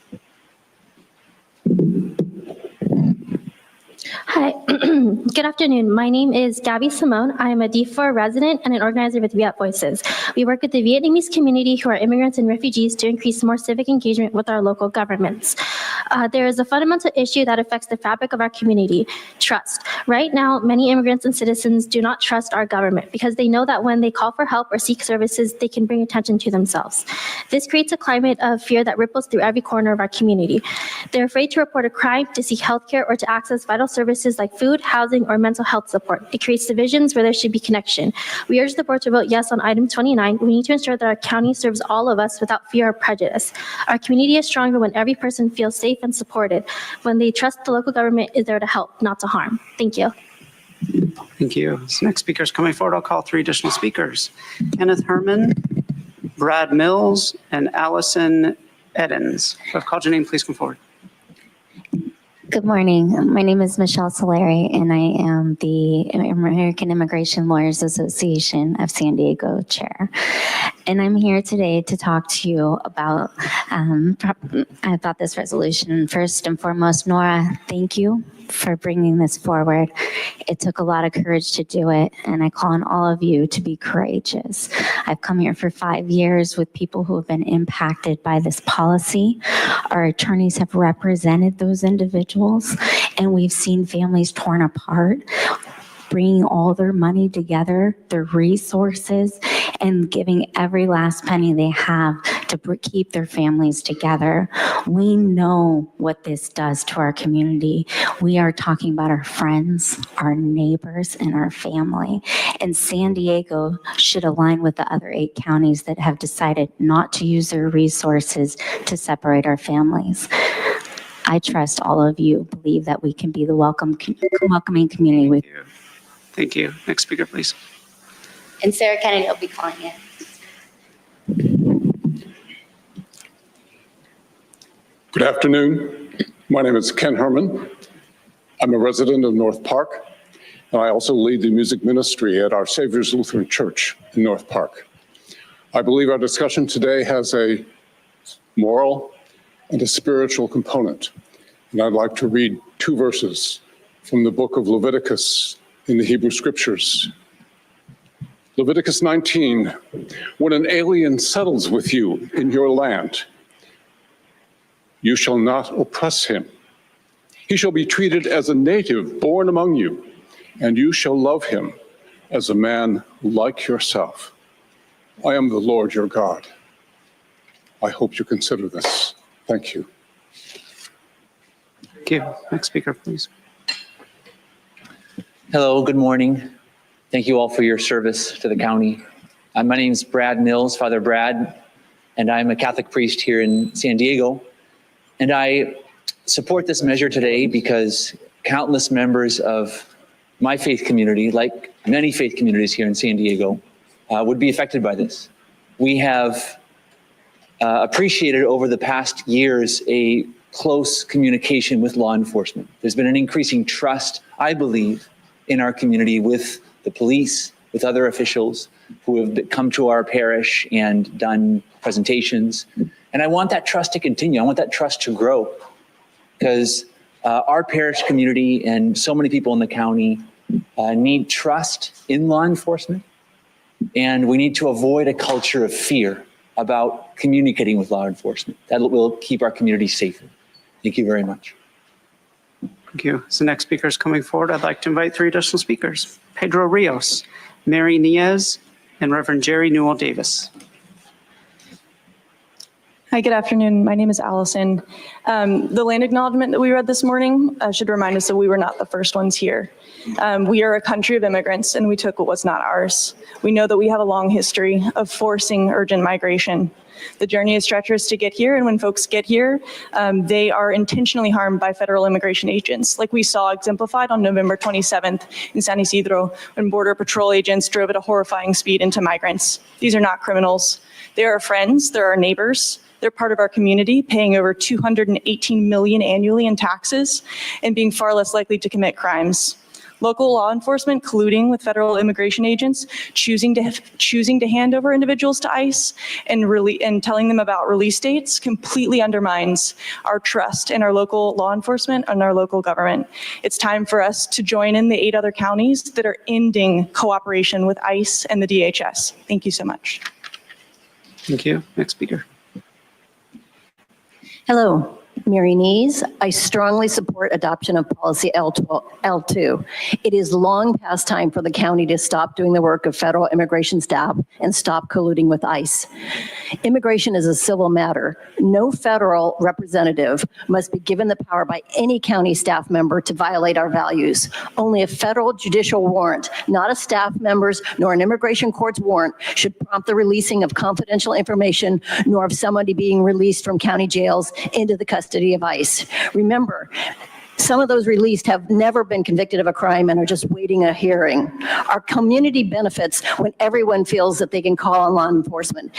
Hi, good afternoon. My name is Gabby Simone. I am a D4 resident and an organizer with Viet Voices. We work with the Vietnamese community who are immigrants and refugees to increase more civic engagement with our local governments. There is a fundamental issue that affects the fabric of our community: trust. Right now, many immigrants and citizens do not trust our government because they know that when they call for help or seek services, they can bring attention to themselves. This creates a climate of fear that ripples through every corner of our community. They're afraid to report a crime, to seek healthcare, or to access vital services like food, housing, or mental health support. It creates divisions where there should be connection. We urge the board to vote yes on item 29. We need to ensure that our county serves all of us without fear or prejudice. Our community is stronger when every person feels safe and supported, when they trust the local government is there to help, not to harm. Thank you. Thank you. So next speaker is coming forward. I'll call 3 additional speakers: Kenneth Herman, Brad Mills, and Allison Edens. If I've called your name, please come forward. Good morning. My name is Michelle Solari, and I am the American Immigration Lawyers Association of San Diego chair. And I'm here today to talk to you about this resolution. First and foremost, Nora, thank you for bringing this forward. It took a lot of courage to do it, and I call on all of you to be courageous. I've come here for 5 years with people who have been impacted by this policy. Our attorneys have represented those individuals, and we've seen families torn apart, bringing all their money together, their resources, and giving every last penny they have to keep their families together. We know what this does to our community. We are talking about our friends, our neighbors, and our family. And San Diego should align with the other 8 counties that have decided not to use their resources to separate our families. I trust all of you believe that we can be the welcoming community with. Thank you. Next speaker, please. And Sarah Kennedy will be calling in. Good afternoon. My name is Ken Herman. I'm a resident of North Park, and I also lead the music ministry at Our Savior's Lutheran Church in North Park. I believe our discussion today has a moral and a spiritual component, and I'd like to read 2 verses from the book of Leviticus in the Hebrew Scriptures. Leviticus 19, when an alien settles with you in your land, you shall not oppress him. He shall be treated as a native born among you, and you shall love him as a man like yourself. I am the Lord your God. I hope you consider this. Thank you. Thank you. Next speaker, please. Hello, good morning. Thank you all for your service to the county. My name is Brad Mills, Father Brad, and I'm a Catholic priest here in San Diego. And I support this measure today because countless members of my faith community, like many faith communities here in San Diego, would be affected by this. We have appreciated over the past years a close communication with law enforcement. There's been an increasing trust, I believe, in our community with the police, with other officials who have come to our parish and done presentations. And I want that trust to continue. I want that trust to grow because our parish community and so many people in the county need trust in law enforcement. And we need to avoid a culture of fear about communicating with law enforcement. That will keep our community safer. Thank you very much. Thank you. As the next speaker is coming forward, I'd like to invite 3 additional speakers. Pedro Rios, Mary Niez, and Reverend Jerry Newell Davis. Hi, good afternoon. My name is Allison. The land acknowledgement that we read this morning should remind us that we were not the first ones here. We are a country of immigrants and we took what was not ours. We know that we have a long history of forcing urgent migration. The journey is treacherous to get here, and when folks get here, they are intentionally harmed by federal immigration agents, like we saw exemplified on November 27th in San Isidro, when Border Patrol agents drove at a horrifying speed into migrants. These are not criminals. They are our friends, they're our neighbors, they're part of our community, paying over $218 million annually in taxes and being far less likely to commit crimes. Local law enforcement colluding with federal immigration agents, choosing to hand over individuals to ICE and telling them about release dates completely undermines our trust in our local law enforcement and our local government. It's time for us to join in the 8 other counties that are ending cooperation with ICE and the DHS. Thank you so much. Thank you. Next speaker. Hello, Mary Nees. I strongly support adoption of policy L2. It is long past time for the county to stop doing the work of federal immigration staff and stop colluding with ICE. Immigration is a civil matter. No federal representative must be given the power by any county staff member to violate our values. Only a federal judicial warrant, not a staff member's nor an immigration court's warrant, should prompt the releasing of confidential information, nor of somebody being released from county jails into the custody of ICE. Remember, Some of those released have never been convicted of a crime and are just waiting a hearing. Our community benefits when everyone feels that they can call on law enforcement.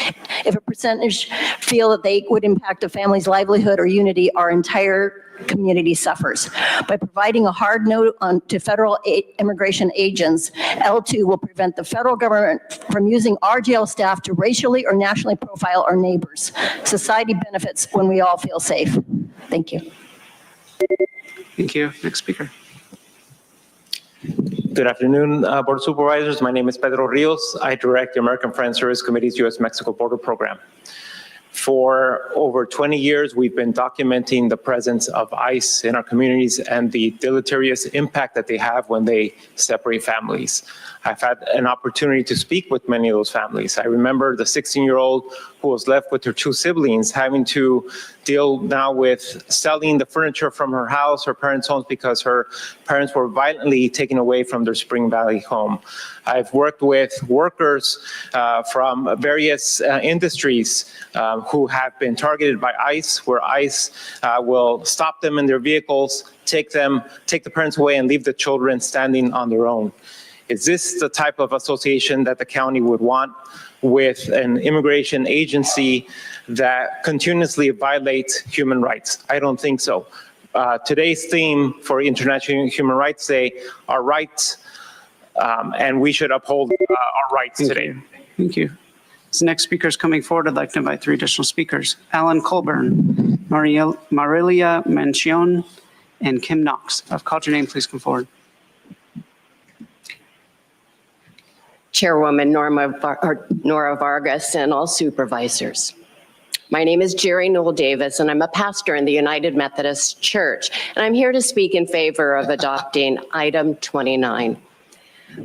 If a percentage feel that they would impact a family's livelihood or unity, our entire community suffers. By providing a hard no to federal immigration agents, L2 will prevent the federal government from using our jail staff to racially or nationally profile our neighbors. Society benefits when we all feel safe. Thank you. Thank you. Next speaker. Good afternoon, Board of Supervisors. My name is Pedro Rios. I direct the American Friends Service Committee's U.S.-Mexico Border Program. For over 20 years, we've been documenting the presence of ICE in our communities and the deleterious impact that they have when they separate families. I've had an opportunity to speak with many of those families. I remember the 16-year-old who was left with her two siblings having to deal now with selling the furniture from her house, her parents' homes, because her parents were violently taken away from their Spring Valley home. I've worked with workers from various industries who have been targeted by ICE, where ICE will stop them in their vehicles, take the parents away and leave the children standing on their own. Is this the type of association that the county would want with an immigration agency that continuously violates human rights? I don't think so. Today's theme for International Human Rights Day are rights, and we should uphold our rights today. Thank you. As the next speaker is coming forward, I'd like to invite 3 additional speakers. Alan Colburn, Marilia Mencion, and Kim Knox. I've called your name. Please come forward. Chairwoman Nora Vargas and all supervisors. My name is Jerry Newell Davis, and I'm a pastor in the United Methodist Church, and I'm here to speak in favor of adopting item 29.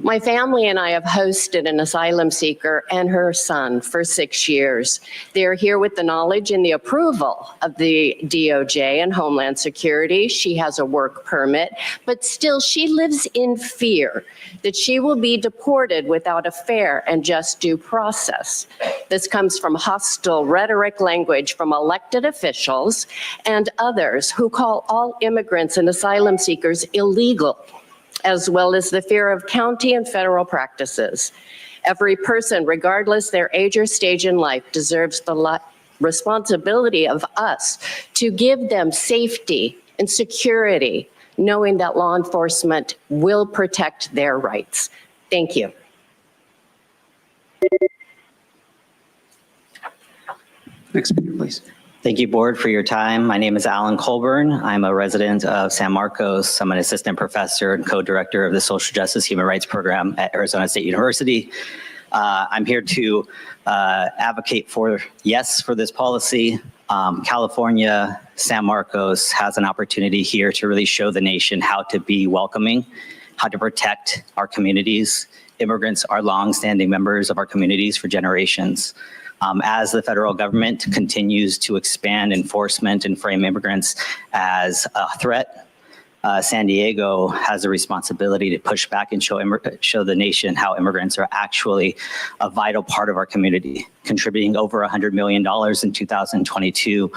My family and I have hosted an asylum seeker and her son for 6 years. They're here with the knowledge and the approval of the DOJ and Homeland Security. She has a work permit, but still she lives in fear that she will be deported without a fair and just due process. This comes from hostile rhetoric language from elected officials and others who call all immigrants and asylum seekers illegal, as well as the fear of county and federal practices. Every person, regardless their age or stage in life, deserves the responsibility of us to give them safety and security, knowing that law enforcement will protect their rights. Thank you. Next speaker, please. Thank you, Board, for your time. My name is Alan Colburn. I'm a resident of San Marcos. I'm an assistant professor and co-director of the Social Justice Human Rights Program at Arizona State University. I'm here to advocate for yes for this policy. California, San Marcos has an opportunity here to really show the nation how to be welcoming, how to protect our communities. Immigrants are longstanding members of our communities for generations. As the federal government continues to expand enforcement and frame immigrants as a threat, San Diego has a responsibility to push back and show the nation how immigrants are actually a vital part of our community, contributing over $100 million in 2022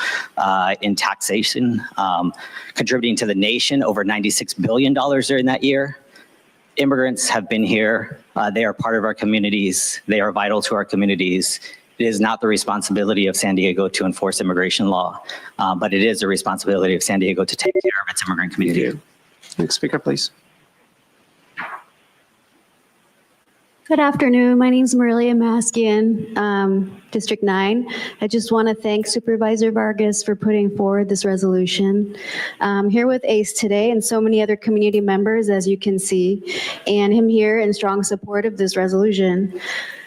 in taxation, contributing to the nation over $96 billion during that year. Immigrants have been here. They are part of our communities. They are vital to our communities. It is not the responsibility of San Diego to enforce immigration law, but it is the responsibility of San Diego to take care of its immigrant community. Next speaker, please. Good afternoon. My name is Marilia Maskian, District 9. I just want to thank Supervisor Vargas for putting forward this resolution. I'm here with ACE today and so many other community members, as you can see, and him here in strong support of this resolution.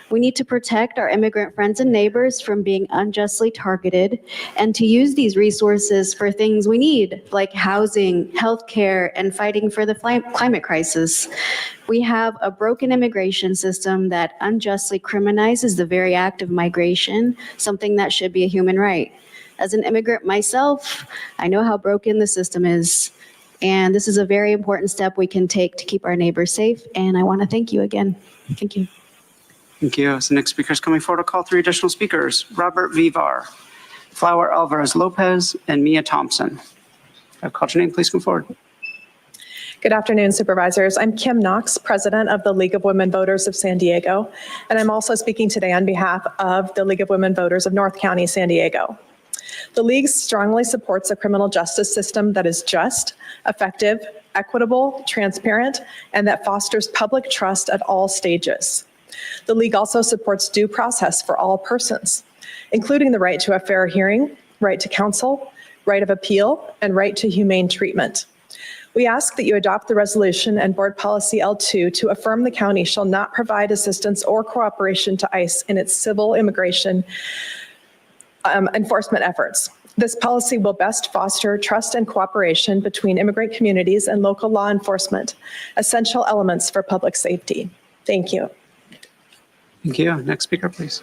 We need to protect our immigrant friends and neighbors from being unjustly targeted and to use these resources for things we need, like housing, healthcare, and fighting for the climate crisis. We have a broken immigration system that unjustly criminalizes the very act of migration, something that should be a human right. As an immigrant myself, I know how broken the system is. And this is a very important step we can take to keep our neighbors safe. And I want to thank you again. Thank you. Thank you. As the next speaker is coming forward, I'll call 3 additional speakers. Robert Vivar, Flower Alvarez Lopez, and Mia Thompson. I've called your name. Please come forward. Good afternoon, Supervisors. I'm Kim Knox, President of the League of Women Voters of San Diego, and I'm also speaking today on behalf of the League of Women Voters of North County, San Diego. The League strongly supports a criminal justice system that is just, effective, equitable, transparent, and that fosters public trust at all stages. The League also supports due process for all persons, including the right to a fair hearing, right to counsel, right of appeal, and right to humane treatment. We ask that you adopt the resolution and Board Policy L2 to affirm the county shall not provide assistance or cooperation to ICE in its civil immigration enforcement efforts. This policy will best foster trust and cooperation between immigrant communities and local law enforcement, essential elements for public safety. Thank you. Thank you. Next speaker, please.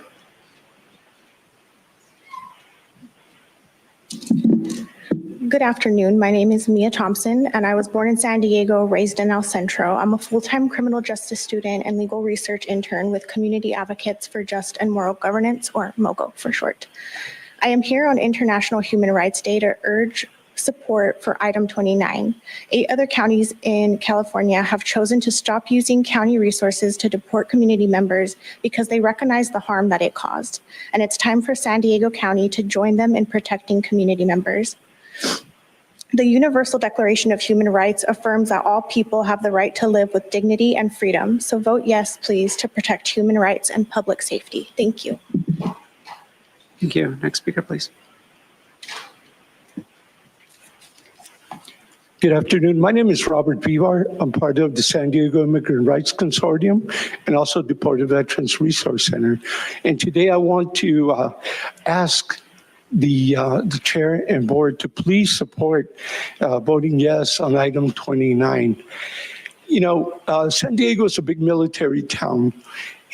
Good afternoon. My name is Mia Thompson, and I was born in San Diego, raised in El Centro. I'm a full-time criminal justice student and legal research intern with Community Advocates for Just and Moral Governance, or MOGO for short. I am here on International Human Rights Day to urge support for item 29. 8 other counties in California have chosen to stop using county resources to deport community members because they recognize the harm that it caused. And it's time for San Diego County to join them in protecting community members. The Universal Declaration of Human Rights affirms that all people have the right to live with dignity and freedom. So vote yes, please, to protect human rights and public safety. Thank you. Thank you. Next speaker, please. Good afternoon. My name is Robert Vivar. I'm part of the San Diego Immigrant Rights Consortium and also the Deported Veterans Resource Center. And today I want to ask the chair and board to please support voting yes on item 29. You know, San Diego is a big military town.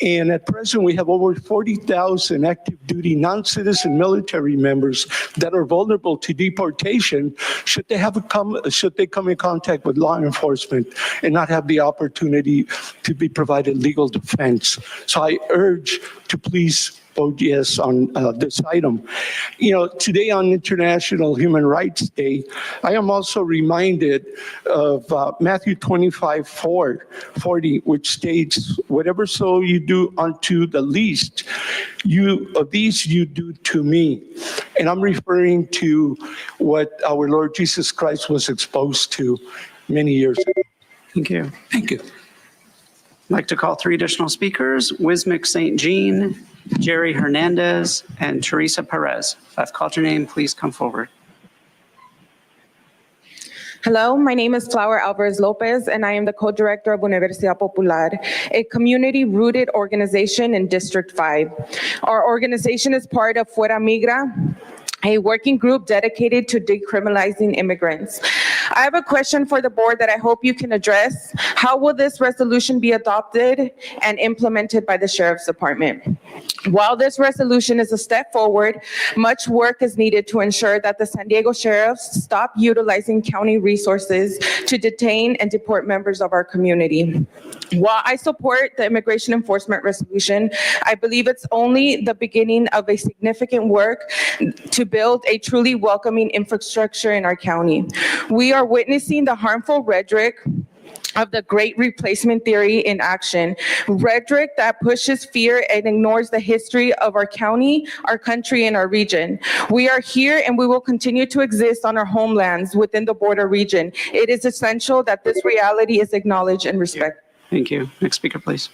And at present, we have over 40,000 active duty non-citizen military members that are vulnerable to deportation should they come in contact with law enforcement and not have the opportunity to be provided legal defense. So I urge to please vote yes on this item. You know, today on International Human Rights Day, I am also reminded of Matthew 25:40, which states, "Whatever so you do unto the least, of these you do to me." And I'm referring to what our Lord Jesus Christ was exposed to many years ago. Thank you. Thank you. I'd like to call 3 additional speakers: Wismic St. Jean, Jerry Hernandez, and Teresa Perez. If I've called your name, please come forward. Hello, my name is Flower Alvarez Lopez, and I am the co-director of Universidad Popular, a community-rooted organization in District 5. Our organization is part of Fuera Migra, a working group dedicated to decriminalizing immigrants. I have a question for the board that I hope you can address. How will this resolution be adopted and implemented by the Sheriff's Department? While this resolution is a step forward, much work is needed to ensure that the San Diego Sheriffs stop utilizing county resources to detain and deport members of our community. While I support the immigration enforcement resolution, I believe it's only the beginning of a significant work to build a truly welcoming infrastructure in our county. We are witnessing the harmful rhetoric of the great replacement theory in action, rhetoric that pushes fear and ignores the history of our county, our country, and our region. We are here and we will continue to exist on our homelands within the border region. It is essential that this reality is acknowledged and respected. Thank you. Next speaker, please.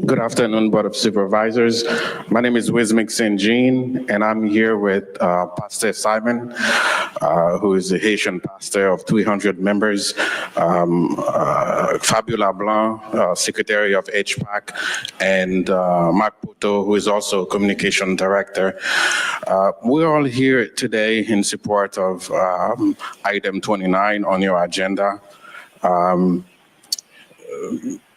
Good afternoon, Board of Supervisors. My name is Wismic St. Jean, and I'm here with Pastor Simon, who is a Haitian pastor of 300 members, Fabiola Blanc, Secretary of HPAC, and Mark Puto, who is also Communication Director. We're all here today in support of item 29 on your agenda.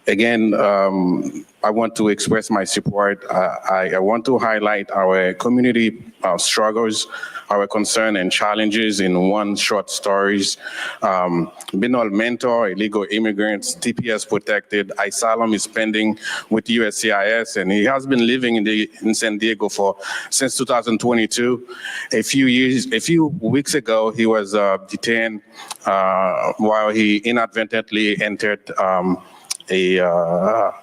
Again, I want to express my support. I want to highlight our community struggles, our concern and challenges in one short stories. Being a mentor, illegal immigrants, TPS protected, asylum is pending with USCIS, and he has been living in San Diego since 2022. A few weeks ago, he was detained while he inadvertently entered a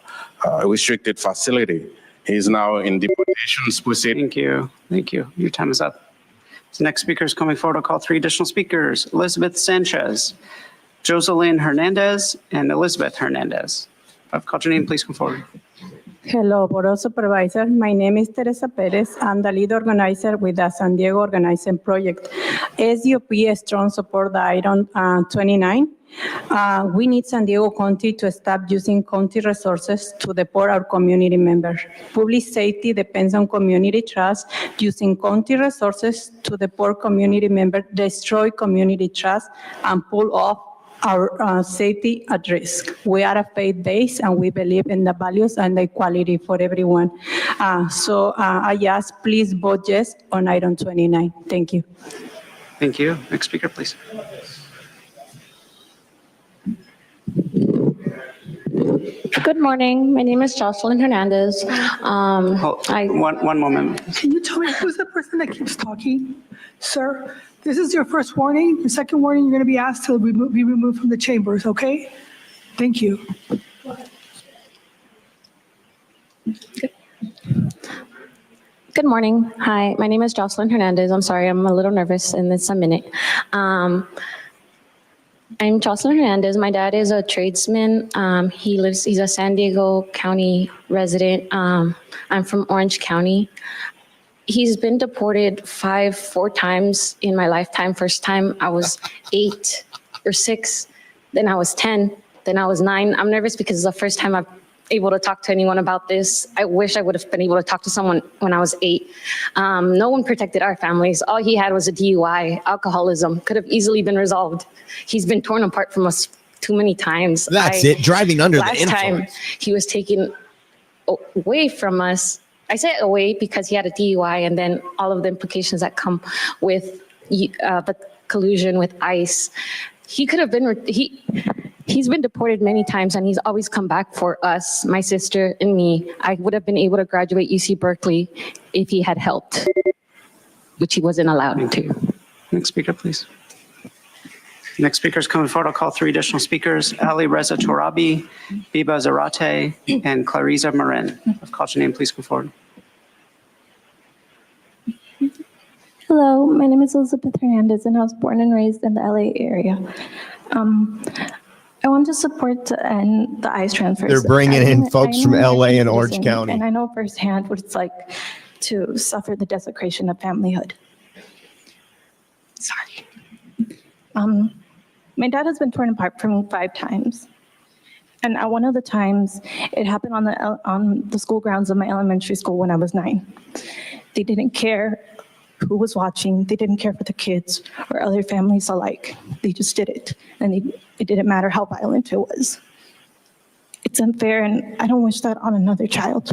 restricted facility. He's now in deportations proceeding. Thank you. Thank you. Your time is up. So next speaker is coming forward. I'll call 3 additional speakers: Elizabeth Sanchez, Jocelyn Hernandez, and Elizabeth Hernandez. If I've called your name, please come forward. Hello, Board of Supervisors. My name is Teresa Perez. I'm the lead organizer with the San Diego Organizing Project. SUP strong support the item 29. We need San Diego County to stop using county resources to deport our community members. Public safety depends on community trust. Using county resources to deport community members destroy community trust and pull off our safety at risk. We are a faith-based and we believe in the values and the equality for everyone. So I ask, please vote yes on item 29. Thank you. Thank you. Next speaker, please. Good morning. My name is Jocelyn Hernandez. One moment. Can you tell me who's the person that keeps talking? Sir, this is your first warning. Your second warning, you're going to be asked to be removed from the chambers, okay? Thank you. Good morning. Hi, my name is Jocelyn Hernandez. I'm sorry, I'm a little nervous and it's a minute. I'm Jocelyn Hernandez. My dad is a tradesman. He's a San Diego County resident. I'm from Orange County. He's been deported 4 times in my lifetime. First time I was 8 or 6, then I was 10, then I was 9. I'm nervous because it's the first time I'm able to talk to anyone about this. I wish I would have been able to talk to someone when I was 8. No one protected our families. All he had was a DUI, alcoholism, could have easily been resolved. He's been torn apart from us too many times. That's it, driving under the influence. Last time he was taken away from us. I say away because he had a DUI and then all of the implications that come with the collusion with ICE. He could have been, he's been deported many times and he's always come back for us, my sister and me. I would have been able to graduate UC Berkeley if he had helped, which he wasn't allowed to. Next speaker, please. Next speaker is coming forward. I'll call 3 additional speakers: Ali Reza Torabi, Biba Zarate, and Clariza Marin. If I've called your name, please come forward. Hello, my name is Elizabeth Hernandez and I was born and raised in the LA area. I want to support to end the ICE transfers. They're bringing in folks from LA and Orange prison, County. And I know firsthand what it's like to suffer the desecration of familyhood. Sorry. My dad has been torn apart from me 5 times. And at one of the times, it happened on the school grounds of my elementary school when I was 9. They didn't care who was watching. They didn't care for the kids or other families alike. They just did it. And it didn't matter how violent it was. It's unfair, and I don't wish that on another child.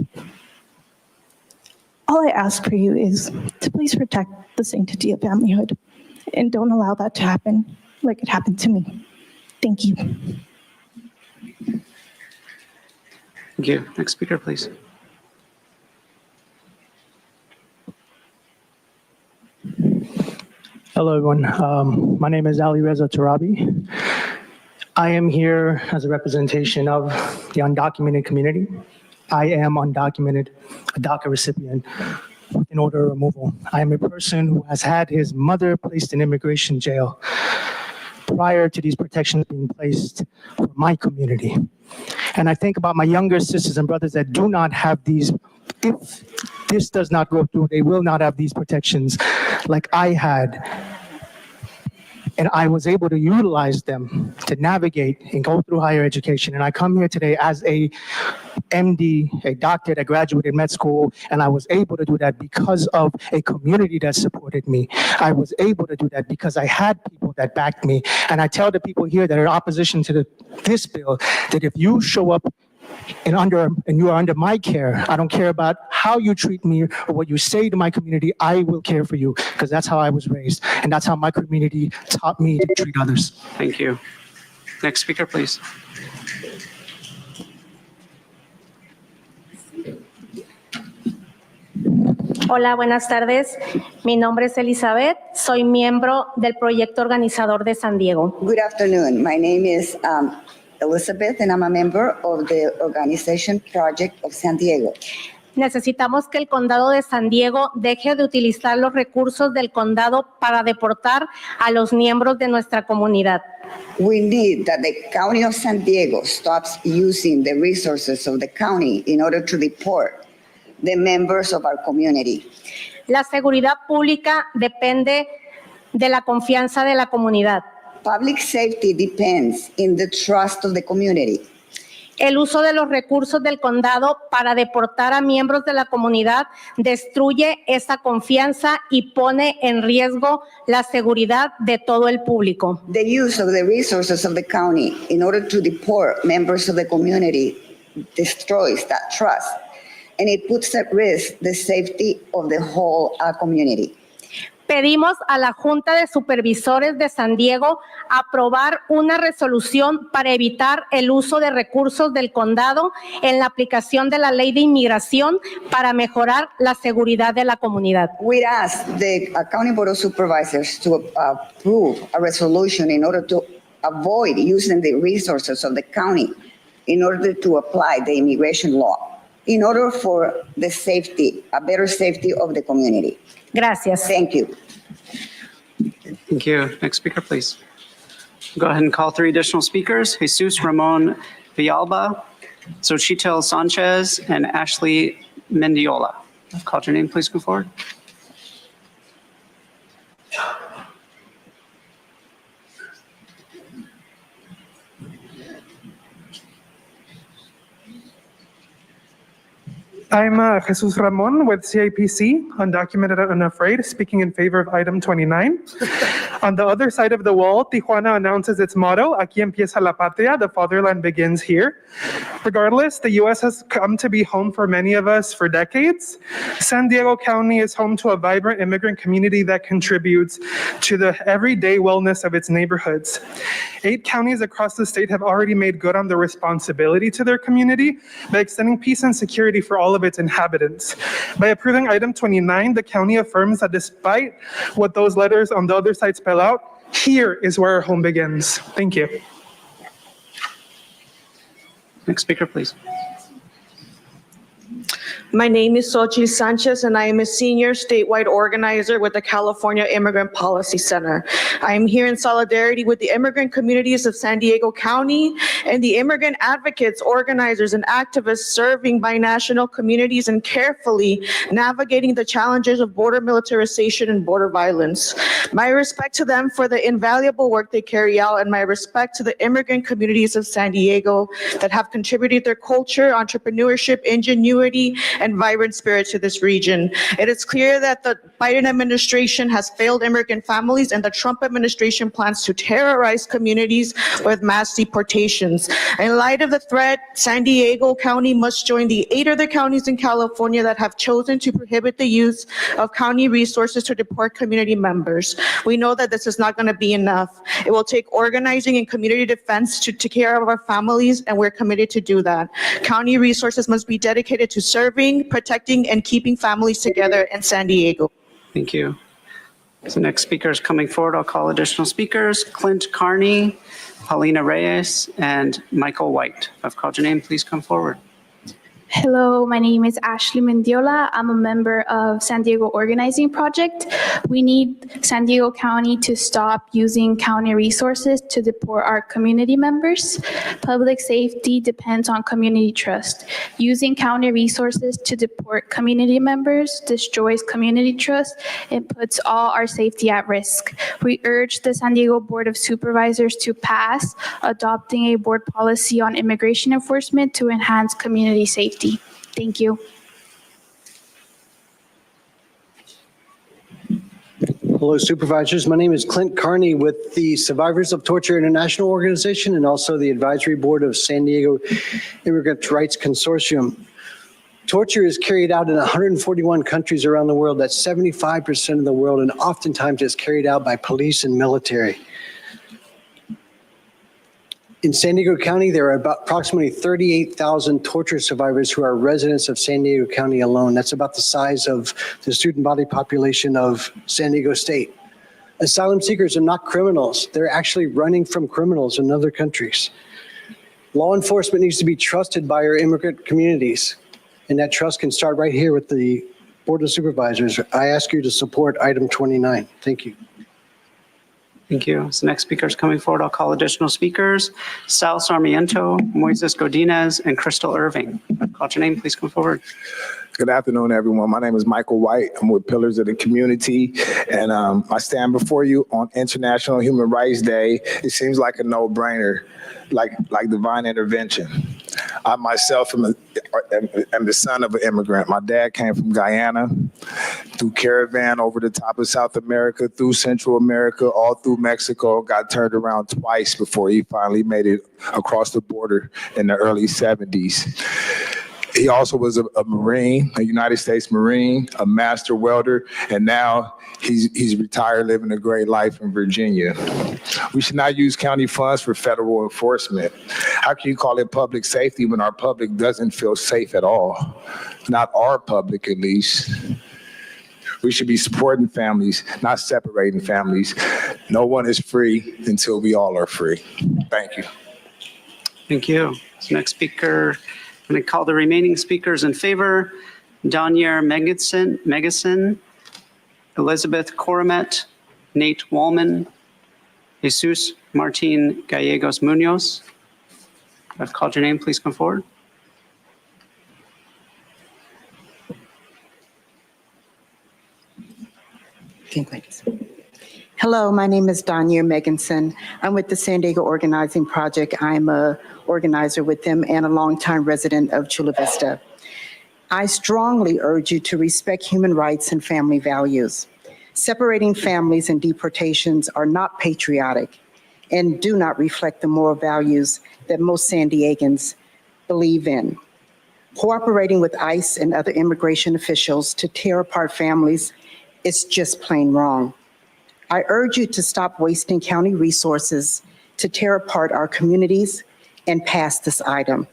All I ask for you is to please protect the sanctity of familyhood and don't allow that to happen like it happened to me. Thank you. Thank you. Next speaker, please. Hello, everyone. My name is Ali Reza Torabi. I am here as a representation of the undocumented community. I am undocumented, a DACA recipient in order of removal. I am a person who has had his mother placed in immigration jail prior to these protections being placed for my community. And I think about my younger sisters and brothers that do not have these. If this does not go through, they will not have these protections like I had. And I was able to utilize them to navigate and go through higher education. And I come here today as a MD, a doctor that graduated med school, and I was able to do that because of a community that supported me. I was able to do that because I had people that backed me. And I tell the people here that are in opposition to this bill that if you show up and you are under my care. I don't care about how you treat me or what you say to my community. I will care for you because that's how I was raised, and that's how my community taught me to treat others. Thank you. Next speaker, please. Hola, buenas tardes. Mi nombre es Elizabeth. Soy miembro del proyecto organizador de San Diego. Good afternoon. My name is Elizabeth, and I'm a member of the Organization Project of San Diego. Necesitamos que el condado de San Diego deje de utilizar los recursos del condado para deportar a los miembros de nuestra comunidad. We need that the County of San Diego stops using the resources of the county in order to deport the members of our community. La seguridad pública depende de la confianza de la comunidad. Public safety depends in the trust of the community. El uso de los recursos del condado para deportar a miembros de la comunidad destruye esa confianza y pone en riesgo la seguridad de todo el público. The use of the resources of the county in order to deport members of the community destroys that trust, and it puts at risk the safety of the whole community. Pedimos a la Junta de Supervisores de San Diego aprobar una resolución para evitar el uso de recursos del condado en la aplicación de la ley de inmigración para mejorar la seguridad de la comunidad. We'd ask the County Board of Supervisors to approve a resolution in order to avoid using the resources of the county in order to apply the immigration law, in order for the safety, a better safety of the community. Gracias. Thank you. Thank you. Next speaker, please. Go ahead and call 3 additional speakers: Jesus Ramon Villalba, Xochitl Sanchez, and Ashley Mendiola. I've called your name. Please come forward. I'm Jesus Ramon with CIPC, Undocumented and Unafraid, speaking in favor of item 29. On the other side of the wall, Tijuana announces its motto, Aquí empieza la patria, the fatherland begins here. Regardless, the U.S. has come to be home for many of us for decades. San Diego County is home to a vibrant immigrant community that contributes to the everyday wellness of its neighborhoods. 8 counties across the state have already made good on their responsibility to their community by extending peace and security for all of its inhabitants. By approving item 29, the county affirms that despite what those letters on the other side spell out, here is where our home begins. Thank you. Next speaker, please. My name is Xochitl Sanchez, and I am a senior statewide organizer with the California Immigrant Policy Center. I am here in solidarity with the immigrant communities of San Diego County and the immigrant advocates, organizers, and activists serving binational communities and carefully navigating the challenges of border militarization and border violence. My respect to them for the invaluable work they carry out, and my respect to the immigrant communities of San Diego that have contributed their culture, entrepreneurship, ingenuity, and vibrant spirit to this region. It is clear that the Biden administration has failed immigrant families, and the Trump administration plans to terrorize communities with mass deportations. In light of the threat, San Diego County must join the 8 other counties in California that have chosen to prohibit the use of county resources to deport community members. We know that this is not going to be enough. It will take organizing and community defense to take care of our families, and we're committed to do that. County resources must be dedicated to serving, protecting, and keeping families together in San Diego. Thank you. So next speaker is coming forward. I'll call additional speakers: Clint Carney, Paulina Reyes, and Michael White. If I've called your name, please come forward. Hello, my name is Ashley Mendiola. I'm a member of San Diego Organizing Project. We need San Diego County to stop using county resources to deport our community members. Public safety depends on community trust. Using county resources to deport community members destroys community trust and puts all our safety at risk. We urge the San Diego Board of Supervisors to pass adopting a board policy on immigration enforcement to enhance community safety. Thank you. Hello, Supervisors. My name is Clint Carney with the Survivors of Torture International Organization and also the Advisory Board of San Diego Immigrant Rights Consortium. Torture is carried out in 141 countries around the world. That's 75% of the world, and oftentimes it's carried out by police and military. In San Diego County, there are about approximately 38,000 torture survivors who are residents of San Diego County alone. That's about the size of the student body population of San Diego State. Asylum seekers are not criminals. They're actually running from criminals in other countries. Law enforcement needs to be trusted by our immigrant communities, and that trust can start right here with the Board of Supervisors. I ask you to support item 29. Thank you. Thank you. So next speaker is coming forward. I'll call additional speakers. Sal Sarmiento, Moises Godinez, and Crystal Irving. Call your name, please come forward. Good afternoon, everyone. My name is Michael White. I'm with Pillars of the Community, and I stand before you on International Human Rights Day. It seems like a no-brainer, like divine intervention. I myself am the son of an immigrant. My dad came from Guyana, through caravan over the top of South America, through Central America, all through Mexico, got turned around twice before he finally made it across the border in the early 70s. He also was a Marine, a United States Marine, a master welder, and now he's retired, living a great life in Virginia. We should not use county funds for federal enforcement. How can you call it public safety when our public doesn't feel safe at all? Not our public, at least. We should be supporting families, not separating families. No one is free until we all are free. Thank you. Thank you. So next speaker, I'm going to call the remaining speakers in favor. Danier Megason, Elizabeth Coromet, Nate Wallman, Jesus Martin Gallegos Munoz. I've called your name. Please come forward. Hello, my name is Danier Meganson. I'm with the San Diego Organizing Project. I'm a organizer with them and a longtime resident of Chula Vista. I strongly urge you to respect human rights and family values. Separating families and deportations are not patriotic and do not reflect the moral values that most San Diegans believe in. Cooperating with ICE and other immigration officials to tear apart families is just plain wrong. I urge you to stop wasting county resources to tear apart our communities and pass this item.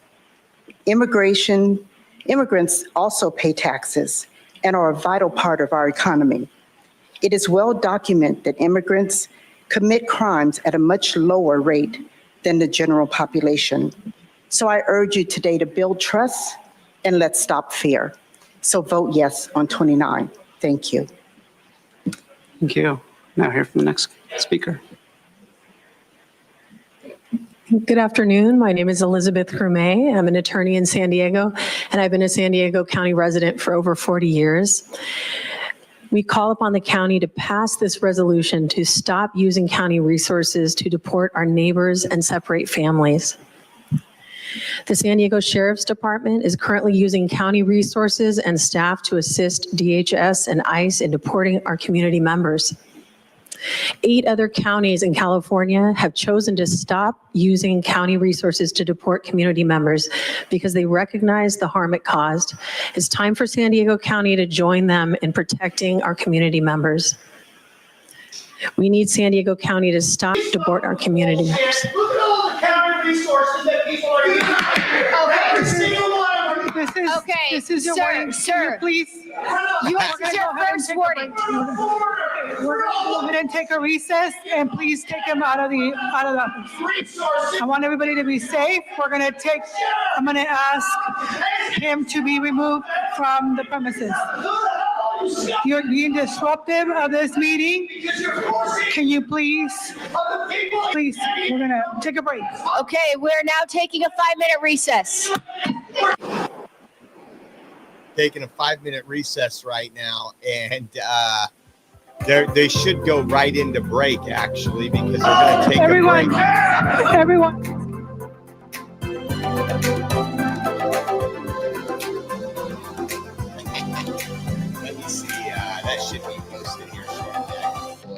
Immigrants also pay taxes and are a vital part of our economy. It is well documented that immigrants commit crimes at a much lower rate than the general population. So I urge you today to build trust and let's stop fear. So vote yes on 29. Thank you. Thank you. Now hear from the next speaker. Good afternoon. My name is Elizabeth Crumay. I'm an attorney in San Diego, and I've been a San Diego County resident for over 40 years. We call upon the county to pass this resolution to stop using county resources to deport our neighbors and separate families. The San Diego Sheriff's Department is currently using county resources and staff to assist DHS and ICE in deporting our community members. 8 other counties in California have chosen to stop using county resources to deport community members because they recognize the harm it caused. It's time for San Diego County to join them in protecting our community members. We need San Diego County to stop deport our community members. Look at all the county resources that people are using. Every single one of them. This is your warning. Sir, Please. this is your first warning. We're going to go ahead and take a recess, and please take him out of the I want everybody to be safe. I'm going to ask him to be removed from the premises. You're being disruptive of this meeting. Can you please, we're going to take a break. Okay, we're now taking a 5-minute recess. Taking a 5-minute recess right now, and they should go right into break, actually, because they're going to take a break. Everyone. Let me see. That should be posted here shortly.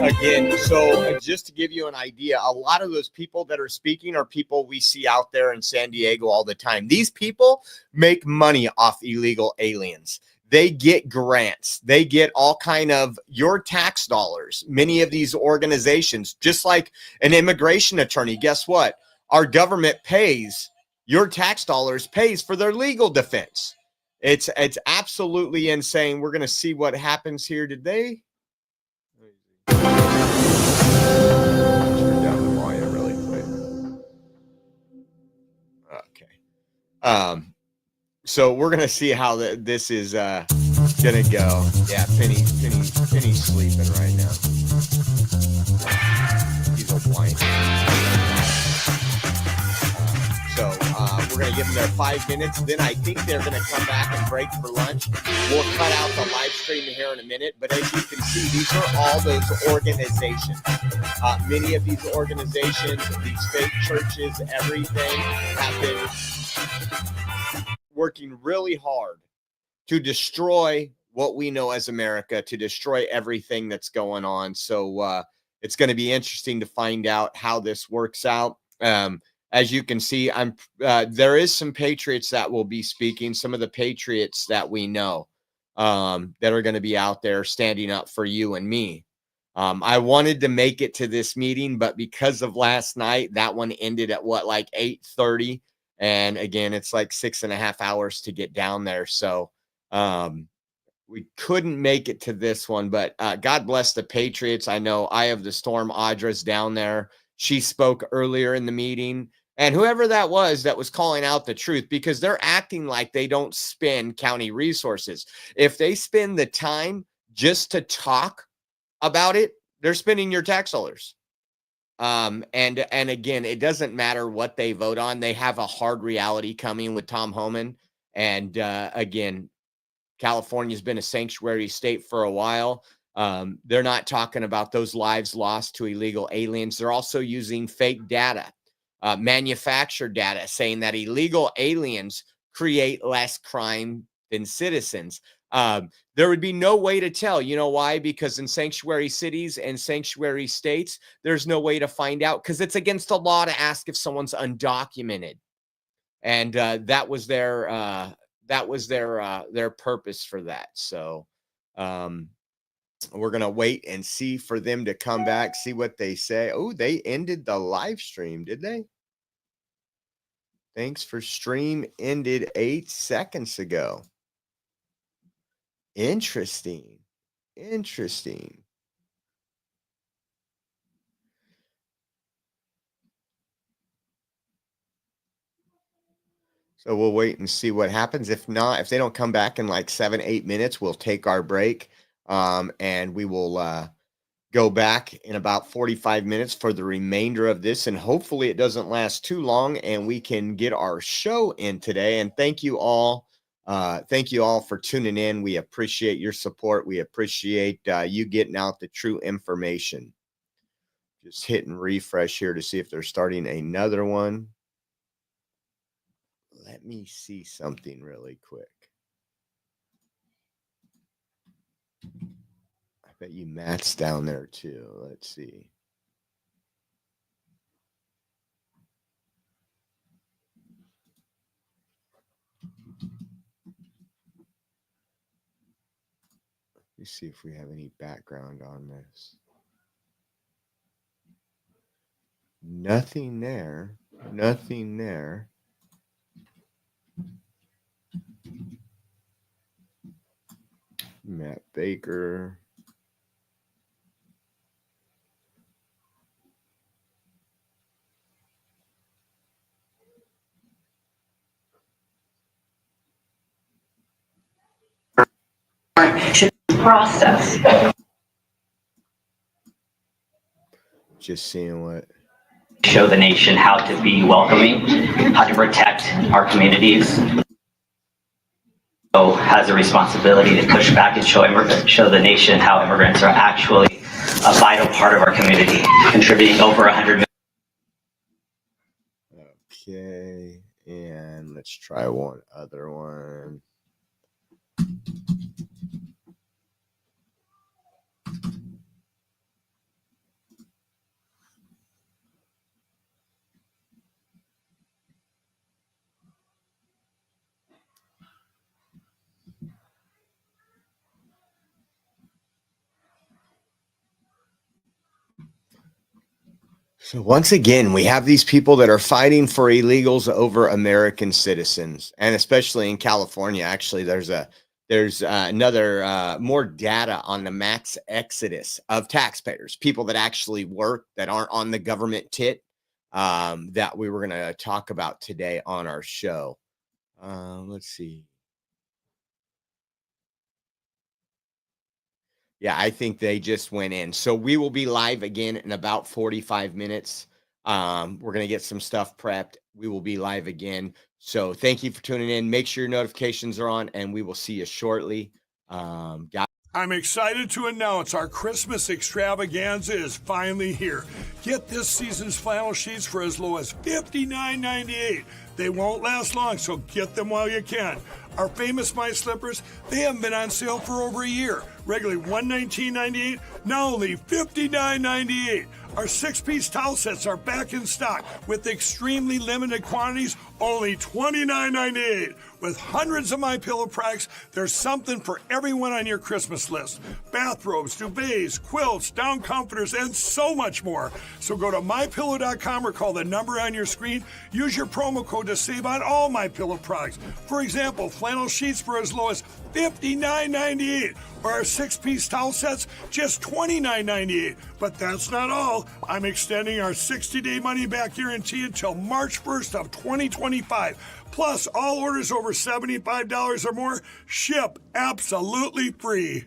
again, so just to give you an idea, a lot of those people that are speaking are people we see out there in San Diego all the time. These people make money off illegal aliens. They get grants. They get all kind of your tax dollars. Many of these organizations, just like an immigration attorney, guess what? Our government pays, your tax dollars pays for their legal defense. It's absolutely insane. We're going to see what happens here today. Turn down the volume really quick. Okay. So we're gonna see how this is gonna go. Yeah, Penny's sleeping right now. He's a whine. So we're gonna give them their 5 minutes. Then I think they're gonna come back and break for lunch. We'll cut out the live stream here in a minute. But as you can see, these are all those organizations. Many of these organizations, these fake churches, everything have been working really hard to destroy what we know as America, to destroy everything that's going on. So it's going to be interesting to find out how this works out. As you can see, there is some patriots that will be speaking, some of the patriots that we know that are going to be out there standing up for you and me. I wanted to make it to this meeting, but because of last night, that one ended at like 8:30. And again, it's like 6.5 hours to get down there. So we couldn't make it to this one, but God bless the Patriots. I know Eye of the Storm, Audra's down there. She spoke earlier in the meeting. And whoever that was calling out the truth, because they're acting like they don't spend county resources. If they spend the time just to talk about it, they're spending your tax dollars. And again, it doesn't matter what they vote on. They have a hard reality coming with Tom Homan. And again, California's been a sanctuary state for a while. They're not talking about those lives lost to illegal aliens. They're also using fake data, manufactured data, saying that illegal aliens create less crime than citizens. There would be no way to tell. You know why? Because in sanctuary cities and sanctuary states, there's no way to find out, because it's against the law to ask if someone's undocumented. And that was their purpose for that. So we're gonna wait and see for them to come back, see what they say. Oh, they ended the live stream, did they? Thanks for stream ended 8 seconds ago. Interesting. So we'll wait and see what happens. If not, if they don't come back in like 7-8 minutes, we'll take our break. And we will go back in about 45 minutes for the remainder of this. And hopefully it doesn't last too long and we can get our show in today. And thank you all. Thank you all for tuning in. We appreciate your support. We appreciate you getting out the true information. Just hitting refresh here to see if they're starting another one. Let me see something really quick. I bet you Matt's down there too. Let's see. Let's see if we have any background on this. Nothing there. Nothing there. Matt Baker. Process. Just seeing what. Show the nation how to be welcoming, how to protect our communities. So has a responsibility to push back and show the nation how immigrants are actually a vital part of our community, contributing over 100 million. Okay, and let's try one other one. So once again, we have these people that are fighting for illegals over American citizens, and especially in California. Actually, there's another more data on the max exodus of taxpayers, people that actually work, that aren't on the government tit, that we were going to talk about today on our show. Let's see. Yeah, I think they just went in. So we will be live again in about 45 minutes. We're going to get some stuff prepped. We will be live again. So thank you for tuning in. Make sure your notifications are on, and we will see you shortly. I'm excited to announce our Christmas extravaganza is finally here. Get this season's flannel sheets for as low as $59.98. They won't last long, so get them while you can. Our famous My Slippers, they haven't been on sale for over a year. Regularly $119.98, now only $59.98. Our 6-piece towel sets are back in stock with extremely limited quantities, only $29.98. With hundreds of MyPillow products, there's something for everyone on your Christmas list. Bathrobes, duvets, quilts, down comforters, and so much more. So go to MyPillow.com or call the number on your screen. Use your promo code to save on all MyPillow products. For example, flannel sheets for as low as $59.98, or our 6-piece towel sets, just $29.98. But that's not all. I'm extending our 60-day money-back guarantee until March 1st of 2025. Plus, all orders over $75 or more ship absolutely free.